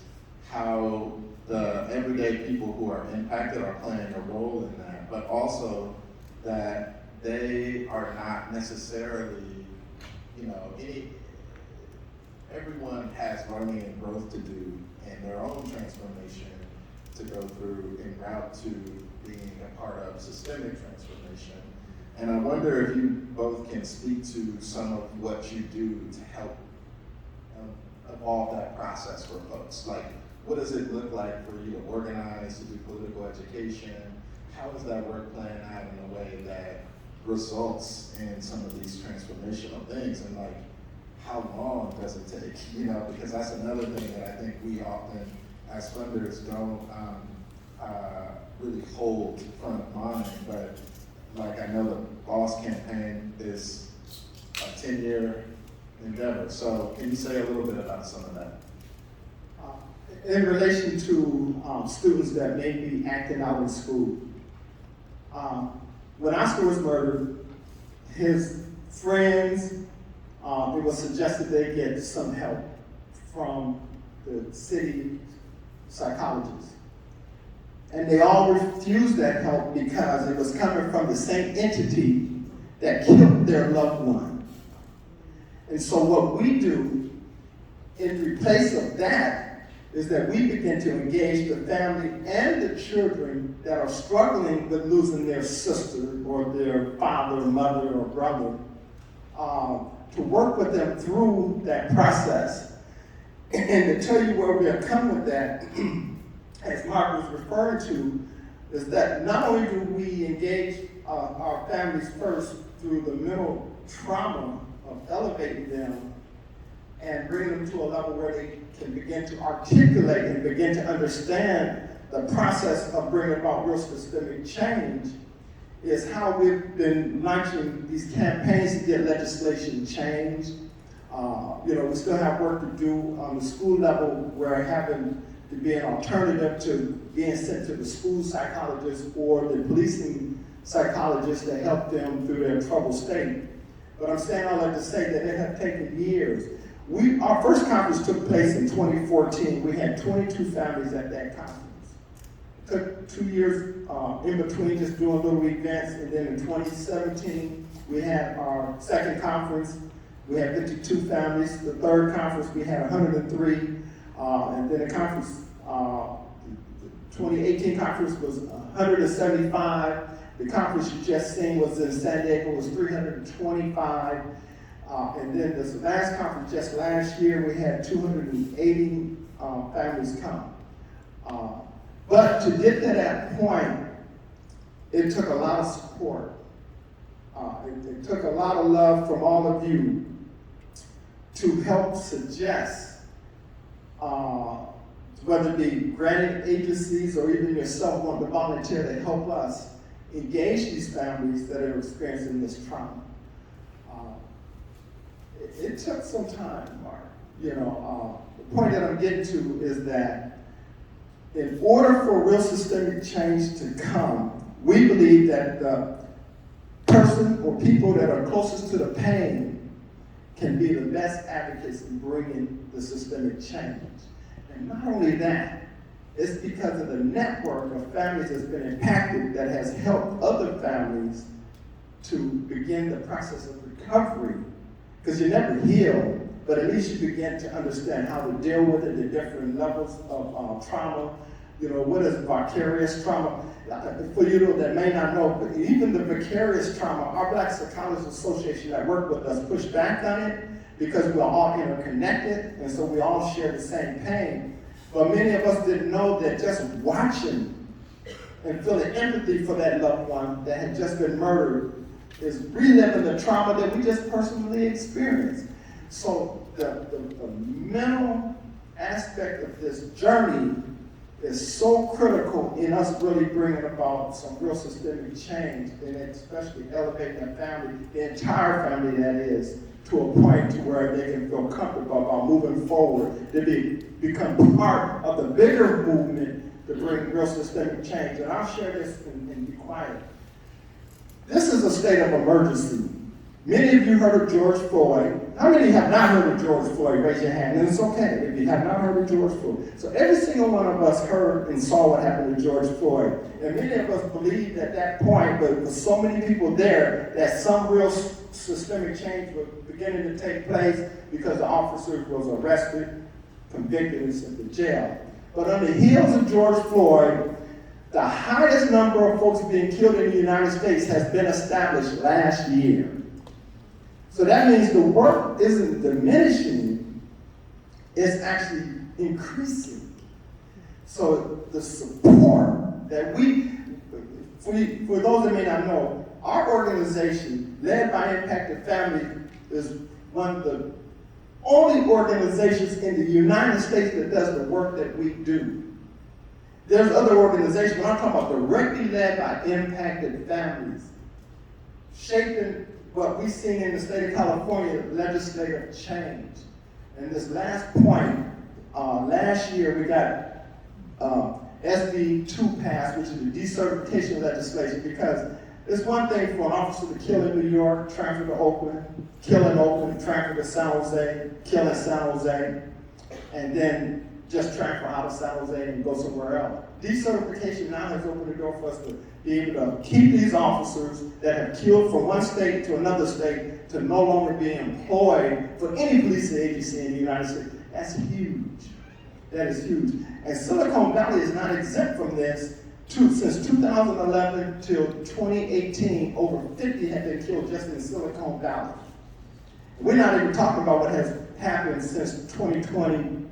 how the everyday people who are impacted are playing a role in that, but also that they are not necessarily, you know, everyone has learning and growth to do and their own transformation to go through en route to being a part of systemic transformation. And I wonder if you both can speak to some of what you do to help evolve that process for folks. Like, what does it look like for you to organize, to do political education? How is that work playing out in a way that results in some of these transformational things? And like, how long does it take? You know, because that's another thing that I think we often, as funders, don't really hold front of mind. But like, I know the BOSS campaign is a 10-year endeavor. So can you say a little bit about some of that? In relation to students that may be acting out in school, when Oscar was murdered, his friends, it was suggested they get some help from the city psychologist. And they all refused that help because it was coming from the same entity that killed their loved one. And so what we do in place of that is that we begin to engage the family and the children that are struggling with losing their sister or their father, mother, or brother, to work with them through that process. And to tell you where we have come with that, as Mark was referring to, is that not only do we engage our families first through the mental trauma of elevating them and bringing them to a level where they can begin to articulate and begin to understand the process of bringing about real systemic change, is how we've been launching these campaigns to get legislation changed. We still have work to do on the school level, where having to be an alternative to being sent to the school psychologist or the policing psychologist to help them through their troubled state. But I'm saying all that to say that it has taken years. Our first conference took place in 2014. We had 22 families at that conference. It took 2 years in between just doing little events, and then in 2017, we had our second conference. We had 52 families. The third conference, we had 103. And then the conference, the 2018 conference was 175. The conference you just seen was in San Diego, was 325. And then this last conference just last year, we had 280 families come. But to get to that point, it took a lot of support. It took a lot of love from all of you to help suggest, whether it be granting agencies or even yourself wanting to volunteer to help us engage these families that are experiencing this trauma. It took some time, Mark. The point that I'm getting to is that in order for real systemic change to come, we believe that the person or people that are closest to the pain can be the best advocates in bringing the systemic change. And not only that, it's because of the network of families that's been impacted that has helped other families to begin the process of recovery. Because you never heal, but at least you begin to understand how to deal with it, the different levels of trauma. What is vicarious trauma? For you that may not know, but even the vicarious trauma, our Black Psychologists Association that work with us pushed back on it because we're all interconnected, and so we all share the same pain. But many of us didn't know that just watching and feeling empathy for that loved one that had just been murdered is reliving the trauma that we just personally experienced. So the mental aspect of this journey is so critical in us really bringing about some real systemic change, and especially elevating the family, the entire family that is, to a point to where they can feel comfortable about moving forward, to become part of the bigger movement to bring real systemic change. And I'll share this and be quiet. This is a state of emergency. Many of you heard of George Floyd. How many have not heard of George Floyd? Raise your hand. And it's okay if you have not heard of George Floyd. So every single one of us heard and saw what happened to George Floyd. And many of us believed at that point, but with so many people there, that some real systemic change was beginning to take place because the officer was arrested, convicted, and sent to jail. But on the heels of George Floyd, the highest number of folks being killed in the United States has been established last year. So that means the work isn't diminishing, it's actually increasing. So the support that for those that may not know, our organization, led by Impacted Family, is one of the only organizations in the United States that does the work that we do. There's other organizations, but I'm talking about directly led by impacted families, shaping what we've seen in the state of California, legislative change. And this last point, last year we got SB 2 passed, which is the decertification legislation, because it's one thing for an officer to kill in New York, transfer to Oakland, kill in Oakland, transfer to San Jose, kill in San Jose, and then just transfer out of San Jose and go somewhere else. Decertification now has opened the door for us to be able to keep these officers that have killed from one state to another state to no longer be employed for any policing agency in the United States. That's huge. That is huge. And Silicon Valley is not exempt from this. Since 2011 till 2018, over 50 have been killed just in Silicon Valley. We're not even talking about what has happened since 2020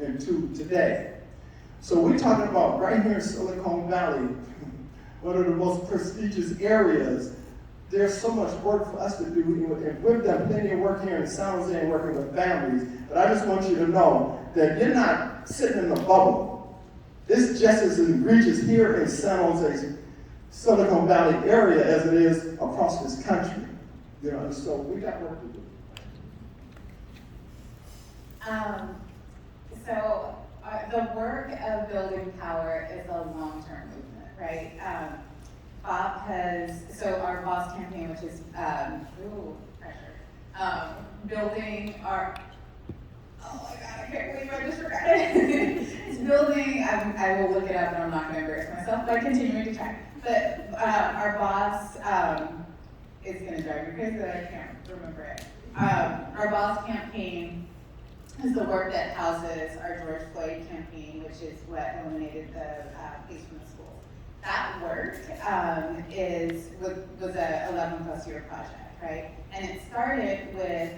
and to today. So we're talking about right here in Silicon Valley, one of the most prestigious areas. There's so much work for us to do, and we've done plenty of work here in San Jose and working with families, but I just want you to know that you're not sitting in a bubble. It's just as egregious here in San Jose, Silicon Valley area as it is across this country. You know, and so we got work to do. The work of building power is a long-term movement, right? Our BOSS campaign, which is, building our, oh my God, I can't believe I just forgot it. It's building, I will look it up and I'm not gonna embarrass myself by continuing to try. But our BOSS, is gonna drive me crazy that I can't remember it. Our BOSS campaign is the work that houses our George Floyd campaign, which is what eliminated the police from the schools. That work was a 11+ year project, right? And it started with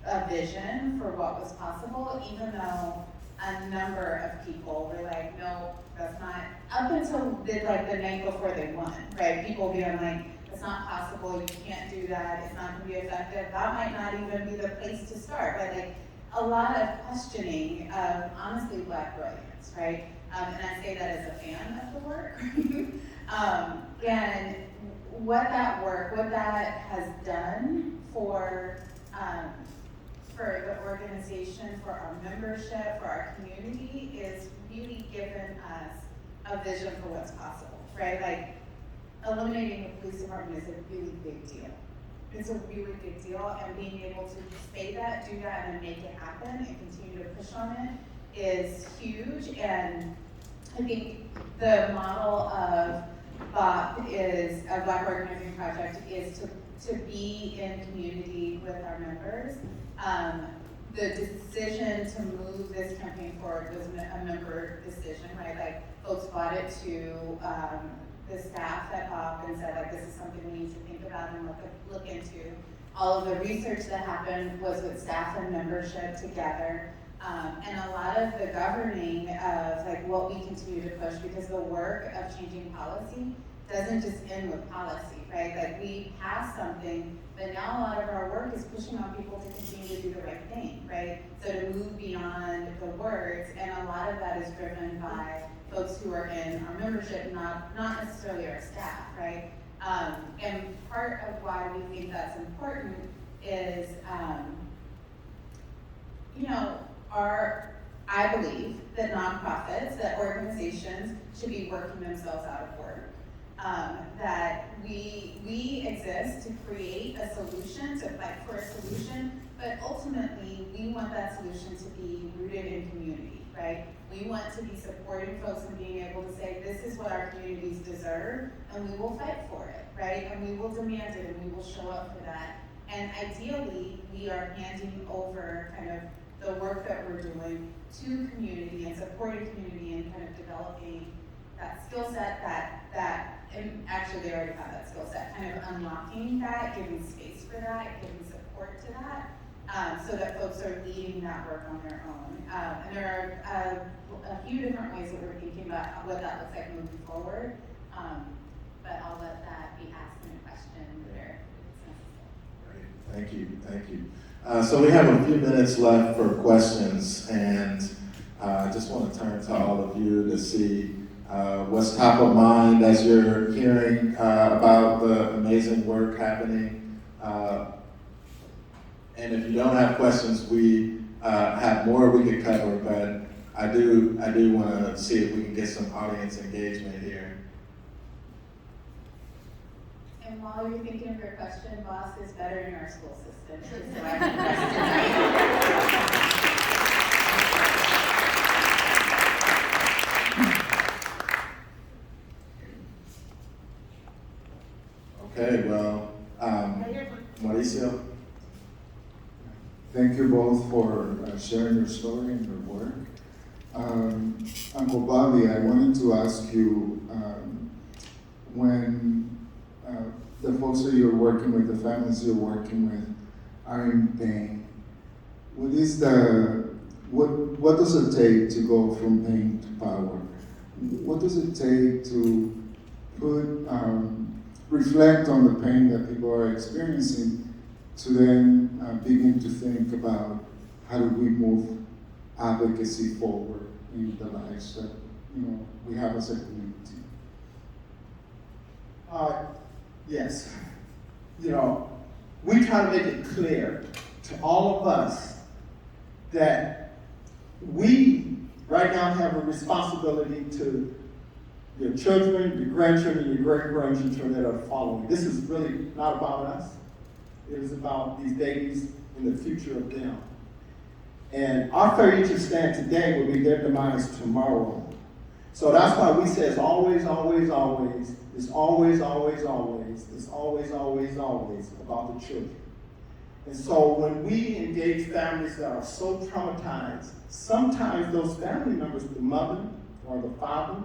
a vision for what was possible, even though a number of people were like, no, that's not, up until the night before they won, right? People being like, it's not possible, you can't do that, it's not gonna be effective, that might not even be the place to start, right? Like, a lot of questioning of, honestly, Black brilliance, right? And I say that as a fan of the work. And what that has done for the organization, for our membership, for our community, is really given us a vision for what's possible, right? Like, eliminating the police department is a really big deal. It's a really big deal, and being able to say that, do that, and make it happen, and continue to push on it is huge. And I think the model of BOP is, a Black Organizing Project, is to be in community with our members. The decision to move this campaign forward was a member decision, right? Like, folks brought it to the staff at BOP and said, like, this is something we need to think about and look into. All of the research that happened was with staff and membership together. And a lot of the governing of like what we continue to push, because the work of changing policy doesn't just end with policy, right? Like, we passed something, but now a lot of our work is pushing on people to continue to do the right thing, right? So to move beyond the words, and a lot of that is driven by folks who are in our membership, not necessarily our staff, right? And part of why we think that's important is, I believe that nonprofits, that organizations should be working themselves out of work. That we exist to create a solution, to fight for a solution, but ultimately we want that solution to be rooted in community, right? We want to be supporting folks and being able to say, this is what our communities deserve, and we will fight for it, right? And we will demand it, and we will show up for that. And ideally, we are handing over kind of the work that we're doing to community and supporting community and kind of developing that skill set and actually they already have that skill set, kind of unlocking that, giving space for that, giving support to that, so that folks are leading that work on their own. And there are a few different ways that we're thinking about what that looks like moving forward, but I'll let that be asked in a question where it's necessary. Great, thank you. So we have a few minutes left for questions, and I just want to turn to all of you to see what's top of mind as you're hearing about the amazing work happening. And if you don't have questions, we have more we could cover, but I do want to see if we can get some audience engagement here. And while you're thinking of your question, BOSS is better in our school system, so I have questions. Okay, well, Mauricio? Thank you both for sharing your story and your work. Uncle Bobby, I wanted to ask you, when the folks that you're working with, the families you're working with, are in pain, what does it take to go from pain to power? What does it take to reflect on the pain that people are experiencing, to then begin to think about how do we move advocacy forward in the lives that we have as a community? Yes. We try to make it clear to all of us that we right now have a responsibility to your children, your grandchildren, your great-grandchildren that are following. This is really not about us. It is about these babies and the future of them. And our failure to stand today will be their demise tomorrow. So that's why we say it's always, always, always, it's always, always, always, it's always, always, always about the children. And so when we engage families that are so traumatized, sometimes those family members, the mother or the father,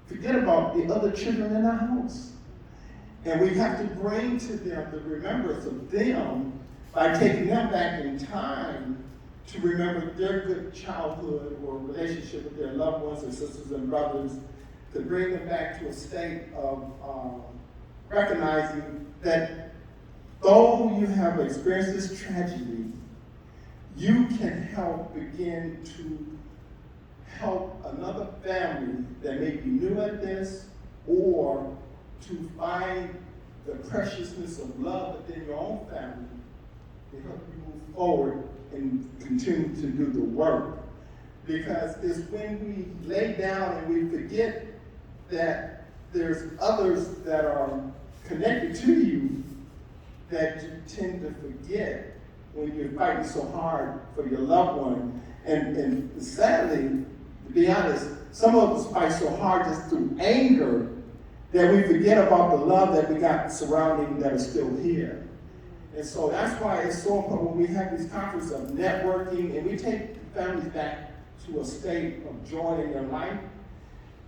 forget about the other children in the house. And we have to bring to them the remembrance of them by taking them back in time to remember their good childhood or relationship with their loved ones and sisters and brothers, to bring them back to a state of recognizing that though you have experienced this tragedy, you can help begin to help another family that may be new at this, or to find the preciousness of love within your own family to help you move forward and continue to do the work. Because it's when we lay down and we forget that there's others that are connected to you that you tend to forget when you're fighting so hard for your loved one. And sadly, to be honest, some of us fight so hard just through anger that we forget about the love that we got surrounding that is still here. And so that's why it's so important when we have these conferences of networking and we take families back to a state of joy in their life.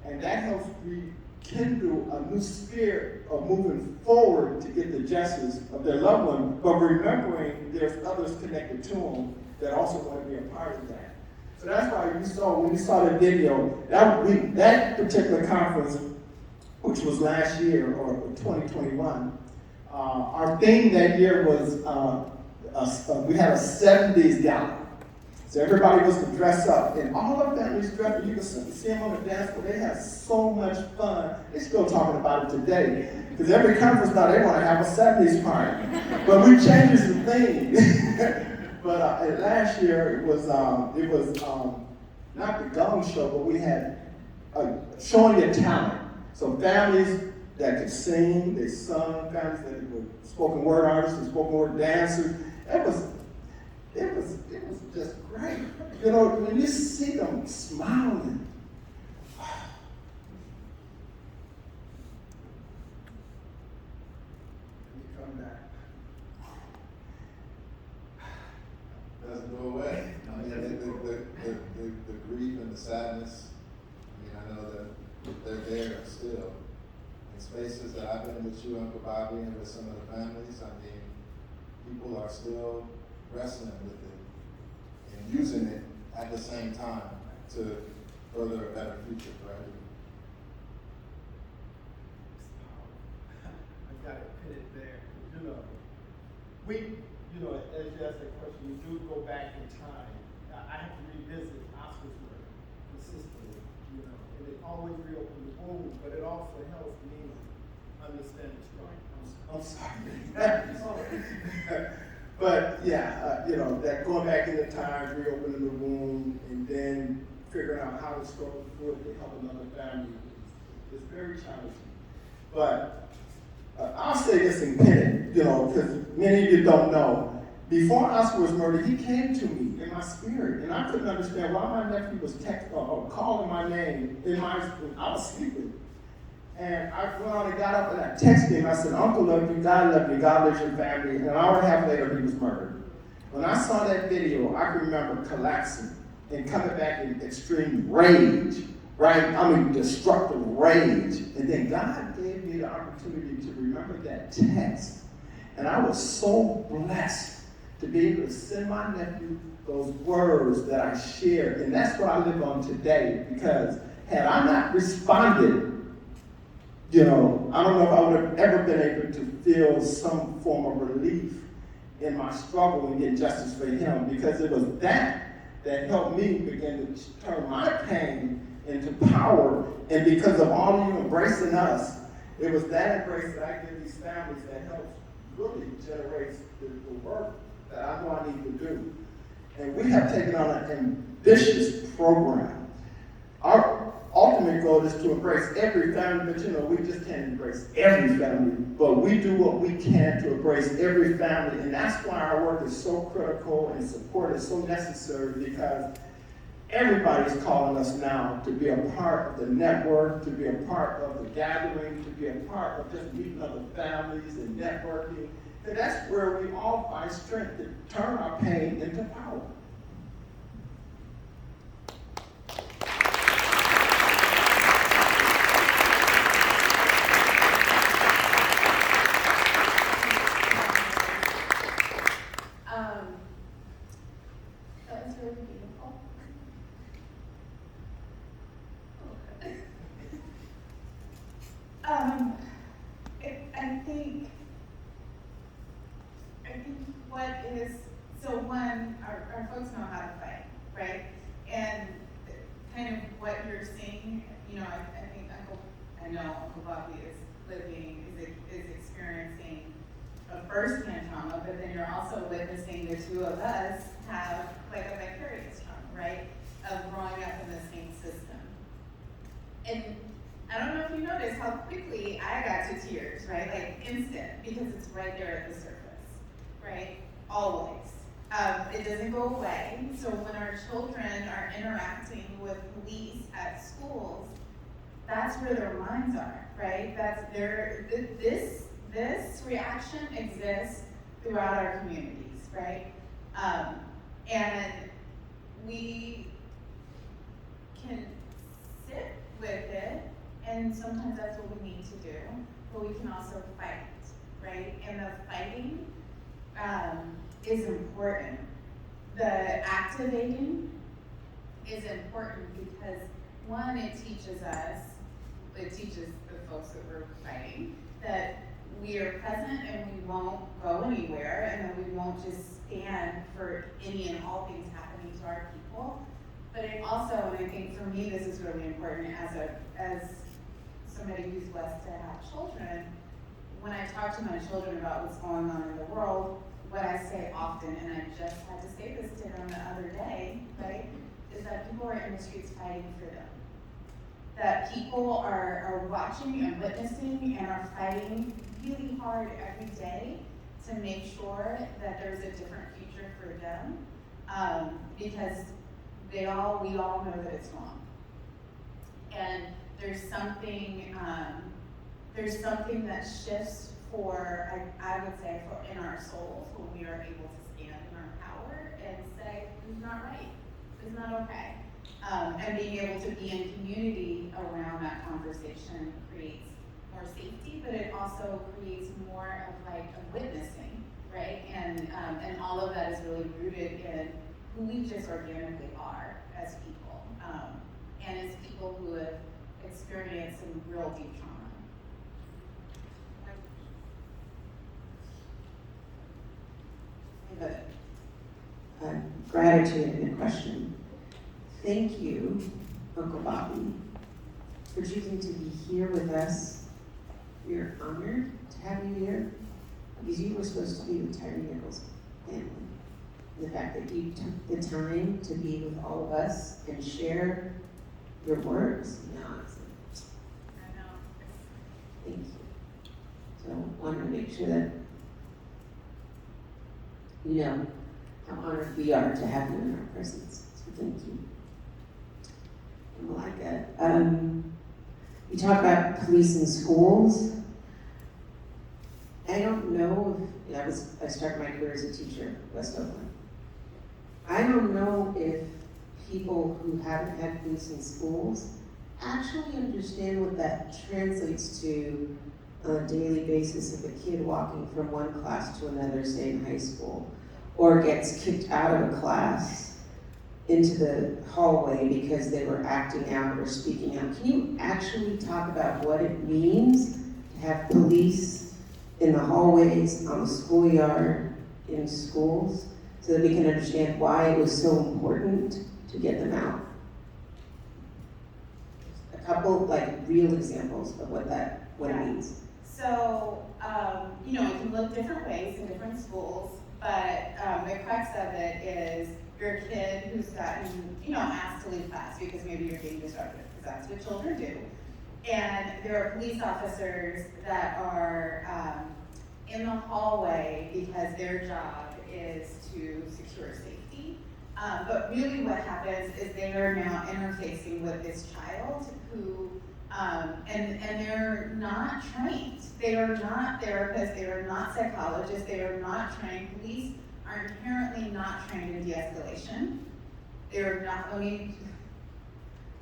And that helps rekindle a new spirit of moving forward to get the justice of their loved one, but remembering there's others connected to them that also want to be a part of that. So that's why when you saw the video, that particular conference, which was last year or 2021, our theme that year was we had a 70s gala. So everybody was to dress up, and all of that was dressed. You can see them on the dance floor. They had so much fun. They're still talking about it today, because every conference now they want to have a 70s party. But we changed some things. But last year it was not the gong show, but we had showing your talent. So families that could sing, they sung, families that were spoken word artists and spoken word dancers. It was just great. When you see them smiling. Let me come back. Doesn't go away. I mean, the grief and the sadness, I know that they're there still. In spaces that I've been with you, Uncle Bobby, and with some of the families, people are still wrestling with it and using it at the same time to further a better future for everyone. I got to put it there. As you asked that question, we do go back in time. I have to revisit Oscar's work consistently, and it always reopens the wound, but it also helps me understand the story. I'm sorry. But yeah, that going back in the time, reopening the wound, and then figuring out how to struggle through it to help another family is very challenging. But I'll say this in Pennant, because many of you don't know. Before Oscar was murdered, he came to me in my spirit, and I couldn't understand why my nephew was calling my name I was sleeping. And I went on and got up and I texted him. I said, Uncle, love you, God love you, God loves your family. And an hour and a half later, he was murdered. When I saw that video, I can remember collapsing and coming back in extreme rage, right? I mean, destructive rage. And then God gave me the opportunity to remember that text. And I was so blessed to be able to send my nephew those words that I shared. And that's what I live on today, because had I not responded, I don't know if I would have ever been able to feel some form of relief in my struggle and get justice for him, because it was that helped me begin to turn my pain into power. And because of all of you embracing us, it was that embrace that I give these families that helps really generate the work that I know I need to do. And we have taken on an ambitious program. Our ultimate goal is to embrace every family, but we just can't embrace every family, but we do what we can to embrace every family. And that's why our work is so critical and support is so necessary, because everybody's calling us now to be a part of the network, to be a part of the gathering, to be a part of just meeting other families and networking. And that's where we all find strength to turn our pain into power. That was really beautiful. I think what is, so one, our folks know how to fight, right? And kind of what you're seeing, I think I know Uncle Bobby is experiencing a first-hand trauma, but then you're also witnessing the two of us have like a vicarious trauma, right? Of growing up in the same system. And I don't know if you noticed how quickly I got to tears, right? Like instant, because it's right there at the surface, right? Always. It doesn't go away. So when our children are interacting with police at schools, that's where their minds are, right? This reaction exists throughout our communities, right? And we can sit with it, and sometimes that's what we need to do, but we can also fight, right? And the fighting is important. The activating is important because, one, it teaches the folks that we're fighting that we are present and we won't go anywhere, and that we won't just stand for any and all things happening to our people. But it also, and I think for me this is really important as somebody who's blessed to have children, when I talk to my children about what's going on in the world, what I say often, and I just had to say this to them the other day, right, is that people are in the streets fighting for them. That people are watching and witnessing and are fighting really hard every day to make sure that there's a different future for them, because we all know that it's wrong. And there's something that shifts I would say, in our souls when we are able to stand in our power and say, it's not right, it's not okay. And being able to be in community around that conversation creates more safety, but it also creates more of like a witnessing, right? And all of that is really rooted in who we just organically are as people, and as people who have experienced some real deep trauma. Gratitude and a question. Thank you, Uncle Bobby, for choosing to be here with us. We're honored to have you here because you were supposed to be with Tyree Nichols' family. The fact that you took the time to be with all of us and share your words, I know. thank you. So I wanted to make sure that you know how honored we are to have you in our presence. So thank you. And Malika, you talk about police in schools, I don't know if, I started my career as a teacher, West Oakland. I don't know if people who haven't had police in schools actually understand what that translates to on a daily basis if a kid walking from one class to another, say in high school, or gets kicked out of a class into the hallway because they were acting out or speaking out. Can you actually talk about what it means to have police in the hallways, on the schoolyard, in schools, so that we can understand why it was so important to get them out? A couple like real examples of what it means. So, you know, it can look different ways in different schools, but the crux of it is you're a kid who's gotten, you know, asked to leave class because maybe you're being disruptive, because that's what children do. And there are police officers that are in the hallway because their job is to secure safety. But really what happens is they are now interfacing with this child who, and they're not trained. They are not therapists, they are not psychologists, they are not trained. Police are inherently not trained in de-escalation. They're not, let me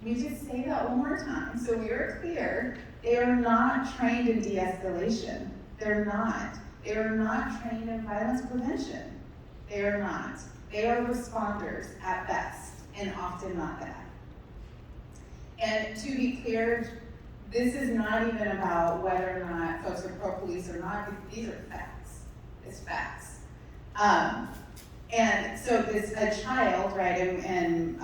just say that one more time so we are clear. They are not trained in de-escalation. They're not. They are not trained in violence prevention. They are not. They are responders at best, and often not that. And to be clear, this is not even about whether or not folks are pro-police or not. These are facts. It's facts. And so a child, right, and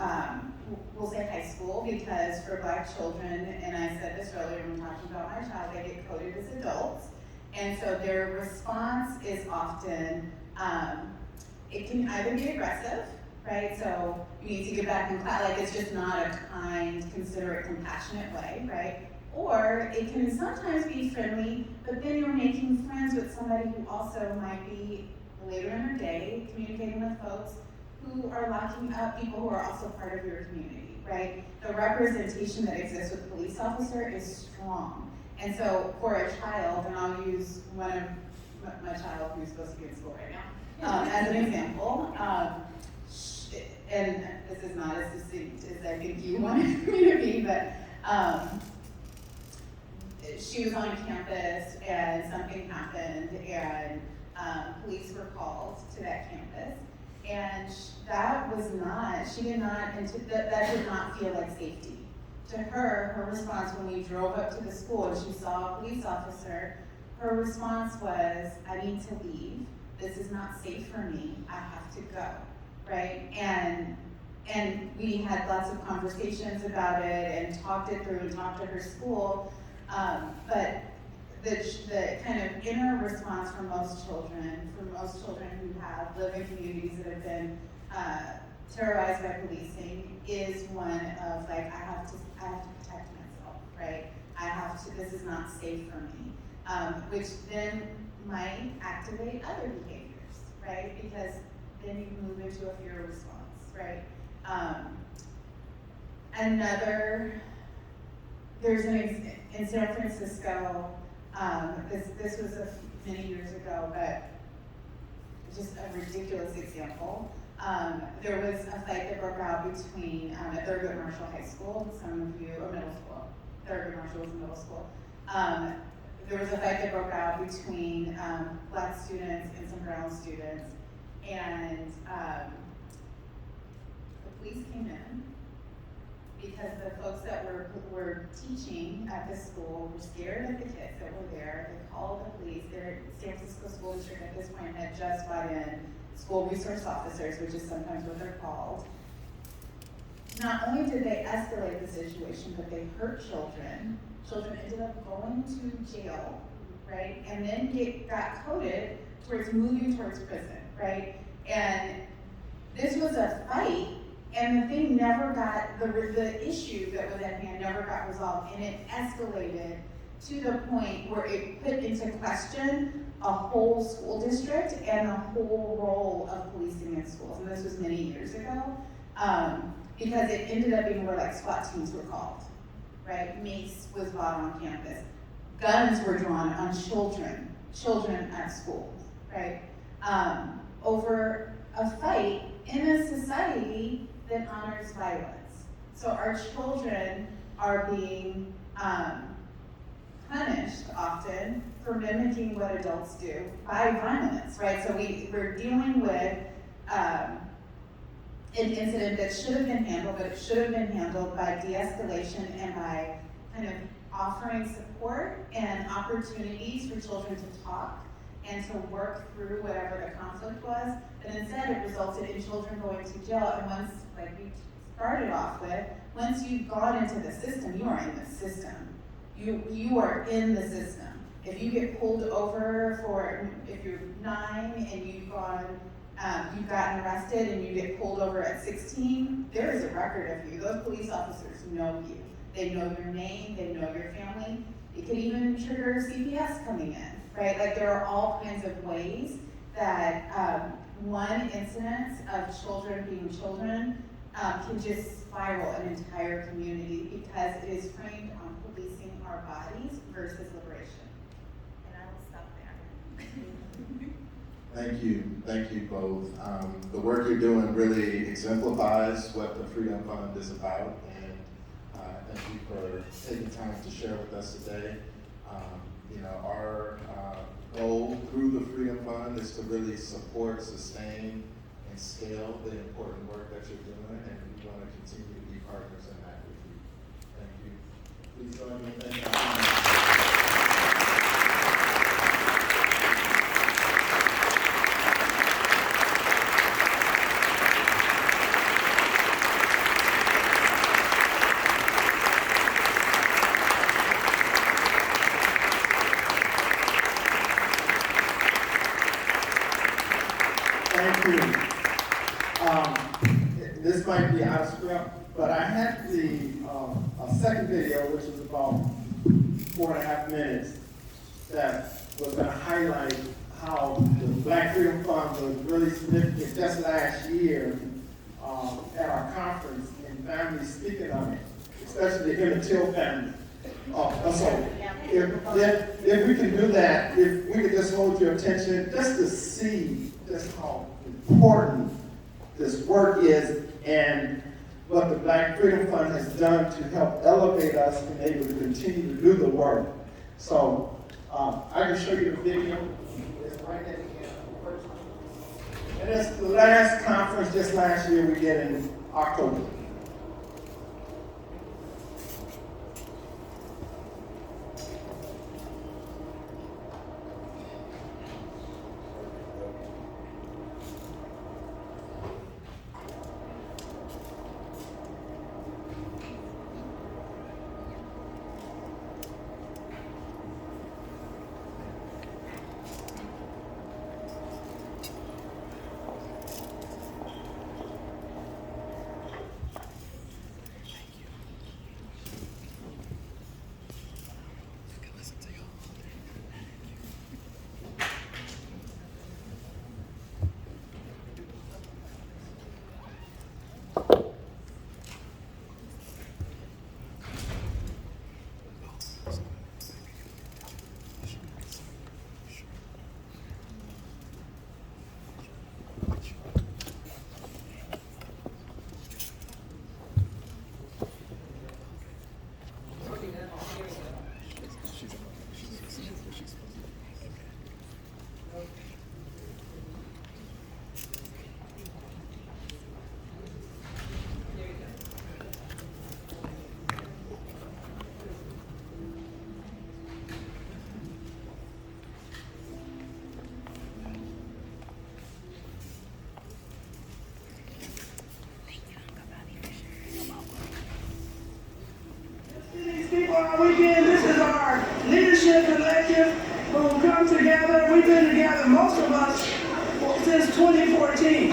we'll say high school, because for Black children, and I said this earlier when talking about my child, they get coded as adults. And so their response is often, it can either be aggressive, right? So you need to get back in class, like it's just not a kind, considerate, compassionate way, right? Or it can sometimes be friendly, but then you're making friends with somebody who also might be later in their day communicating with folks who are locking up people who are also part of your community, right? The representation that exists with a police officer is strong. And so for a child, and I'll use one of my child who's supposed to be in school right now, as an example, and this is not as succinct as I think you wanted me to be, but she was on campus and something happened and police were called to that campus. And that was not, she did not, that did not feel like safety. To her response when we drove up to the school and she saw a police officer, her response was, I need to leave. This is not safe for me. I have to go, right? And we had lots of conversations about it and talked it through and talked to her school. But the kind of inner response for most children who have lived in communities that have been terrorized by policing is one of like, I have to protect myself, right? This is not safe for me. Which then might activate other behaviors, right? Because then you move into a fear response, right? There's in San Francisco, this was many years ago, but just a ridiculous example. There was a fight that broke out between at Thurgood Marshall High School, some of you, or middle school. Thurgood Marshall was middle school. There was a fight that broke out between Black students and some brown students, and the police came in because the folks that were teaching at the school were scared of the kids that were there. They called the police. Their San Francisco School District at this point had just brought in school resource officers, which is sometimes what they're called. Not only did they escalate the situation, but they hurt children. Children ended up going to jail, right? And then got coded towards moving towards prison, right? And this was a fight, and the thing never got, the issue that was at hand never got resolved, and it escalated to the point where it put into question a whole school district and the whole role of policing in schools. And this was many years ago, because it ended up being where like SWAT teams were called, right? Mace was bought on campus. Guns were drawn on children children at school, right? Over a fight in a society that honors violence. So our children are being punished often for mimicking what adults do by violence, right? So we're dealing with an incident that should have been handled, but it should have been handled by de-escalation and by kind of offering support and opportunities for children to talk and to work through whatever the conflict was. But instead, it resulted in children going to jail. And once, like we started off with, once you've gone into the system, you are in the system. You are in the system. If you get pulled over for, if you're 9 and you've gotten arrested and you get pulled over at 16, there is a record of you. Those police officers know you. They know your name, they know your family. It could even trigger CPS coming in, right? Like there are all kinds of ways that one incidence of children being children can just spiral an entire community because it is framed on policing our bodies versus liberation. And I will stop there. Thank you both. The work you're doing really exemplifies what the Freedom Fund is about, and thank you for taking time to share with us today. Our goal through the Freedom Fund is to really support, sustain, and scale the important work that you're doing, and we want to continue to be partners in that with you. Thank you. Please join me in thanking our Thank you. This might be out of script, but I had a second video, which was about 4.5 minutes, that was going to highlight how the Black Freedom Fund was really significant just last year at our conference, and families speaking on it, especially the Emmett Till family. So if we can do that, if we could just hold your attention, just to see just how important this work is and what the Black Freedom Fund has done to help elevate us and able to continue to do the work. So I can show you the video. It's right at the end. And it's the last conference just last year we did in October. Weekend. This is our leadership collective who come together. We've been together, most of us, since 2014.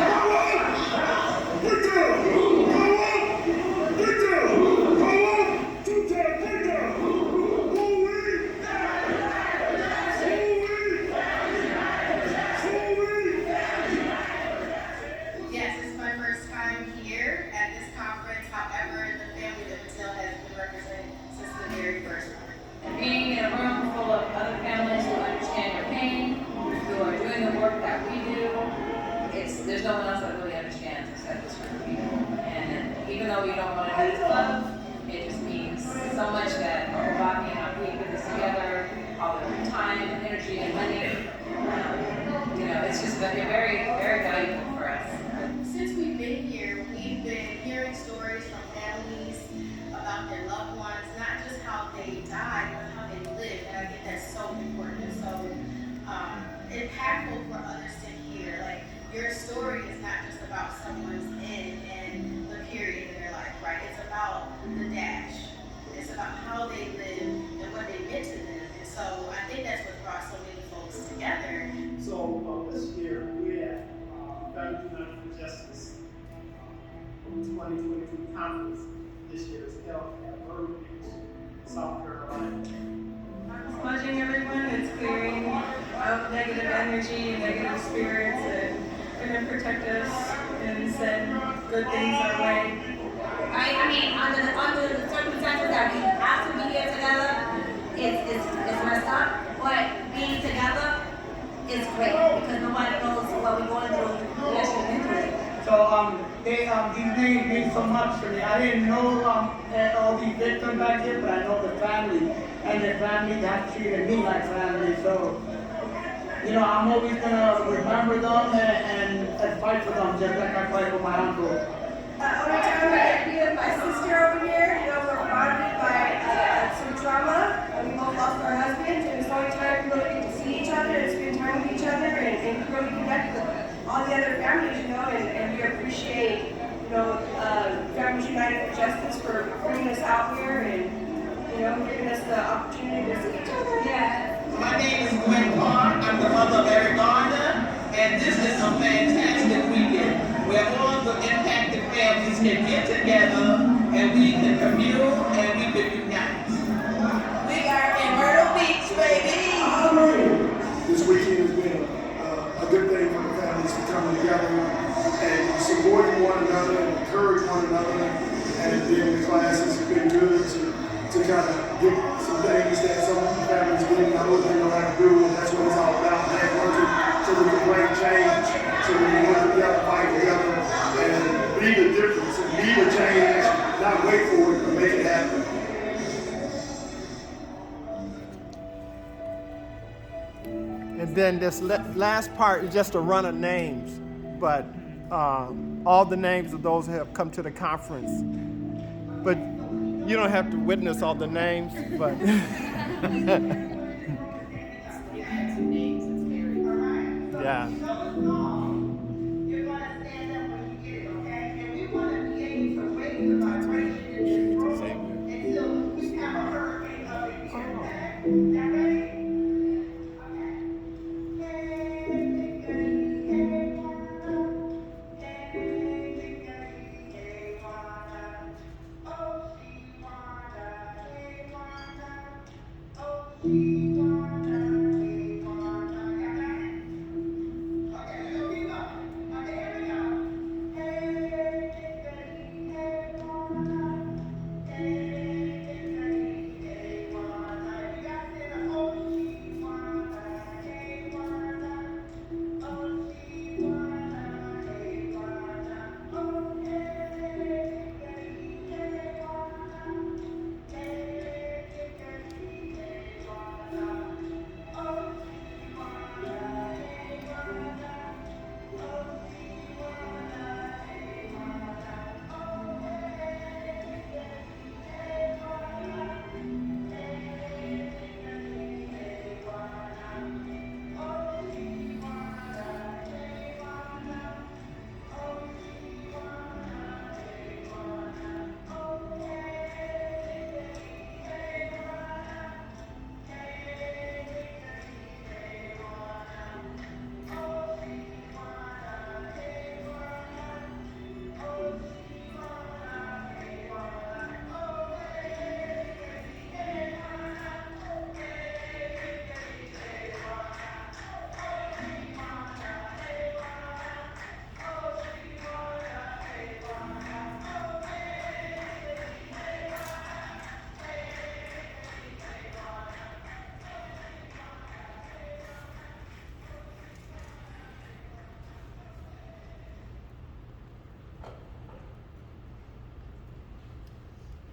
Yes, this is my first time here at this conference. However, the family that Mattel has been representing since the very first one. Being in a room full of other families who understand your pain there's no one else that really understands except this group of people. And even though we don't want to do this club, it just means so much that Uncle Bobby and Uncle put this together, all the time and energy and money. It's just been very, very valuable for us. Since we've been here, we've been hearing stories from families about their loved ones, not just how they died, but how they lived. And I think that's so important and so impactful for others to hear. Like, your story is not just about someone's end and the period in their life, right? It's about the dash. It's about how they lived and what they meant to them. And so I think that's what brought so many folks together. So this year we had Family United for Justice 2022 conference. This year is held at Myrtle Beach, South Carolina. Smudging everyone, it's clearing out negative energy and negative spirits and gonna protect us and send good things our way. Right? I mean, under the circumstances that we have to be here together, it's messed up. But being together is great because nobody knows what we're going through unless you've been through it. So these names mean so much to me. I didn't know all these victims back here, but I know the family, and their families have treated me like family. So, I'm always gonna remember them and fight for them, just like I fight for my uncle. Only time I with my sister over here, we're bonded by some trauma, and we both lost our husbands, and it's the only time we really get to see each other and spend time with each other and really connect with all the other families, and we appreciate, Families United for Justice for bringing us out here and, giving us the opportunity to see each other. Yeah. My name is Gwen Parr. I'm the mother of Eric Garner, and this is a fantastic weekend where all the impacted families can get together and we can commune and we can unite. We are in Myrtle Beach, baby! This weekend has been a good thing for the families to come together and support one another and encourage one another. And then the classes have been good to kind of get some things that some of the families didn't know they know how to do, and that's what it's all about. Networking so we can bring change, so we can work together, fight together, and be the difference and be the change, not wait for it, but make it happen. And then this last part is just a run of names, but all the names of those who have come to the conference. But you don't have to witness all the names, but yeah. You're going to stand up when you get it, okay? And we want to be able to raise the vibration in this room until we have a hurricane up in here, okay? Y'all ready?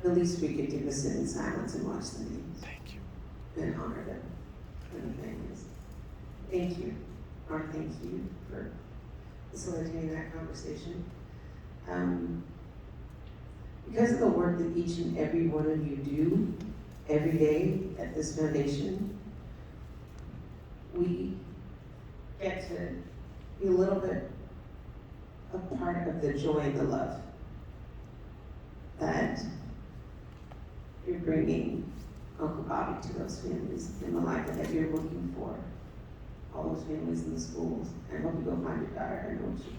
the least we could do is sit in silence and watch the names. Thank you. And honor them and the families. Thank you. Mark, thank you for facilitating that conversation. Because of the work that each and every one of you do every day at this foundation, we get to be a little bit a part of the joy and the love that you're bringing Uncle Bobby to those families and the life that you're looking for. All those families in the schools. I hope you go find your daughter. I know she.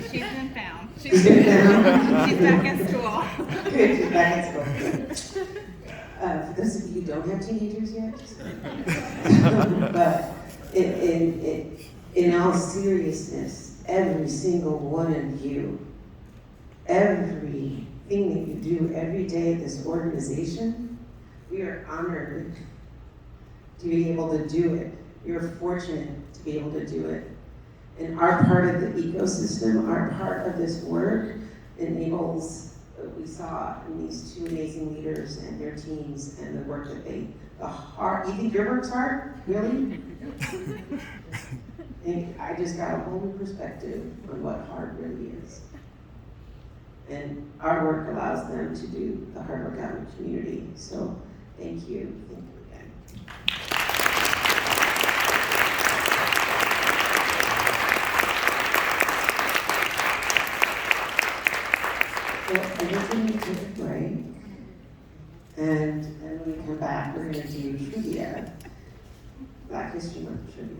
She's been found. She's been found. She's back at school. Good, she's back at school. For those of you who don't have teenagers yet, just but in all seriousness, every single one of you, everything that you do every day at this organization, we are honored to be able to do it. We are fortunate to be able to do it. And our part of the ecosystem, our part of this work enables what we saw in these two amazing leaders and their teams and the work that the heart, you think your work's hard? Really? And I just got a whole new perspective on what hard really is. And our work allows them to do the hard work out in the community. So thank you again. Well, I just going to take a break, and then when we come back, we're going to do trivia, Black History Month trivia.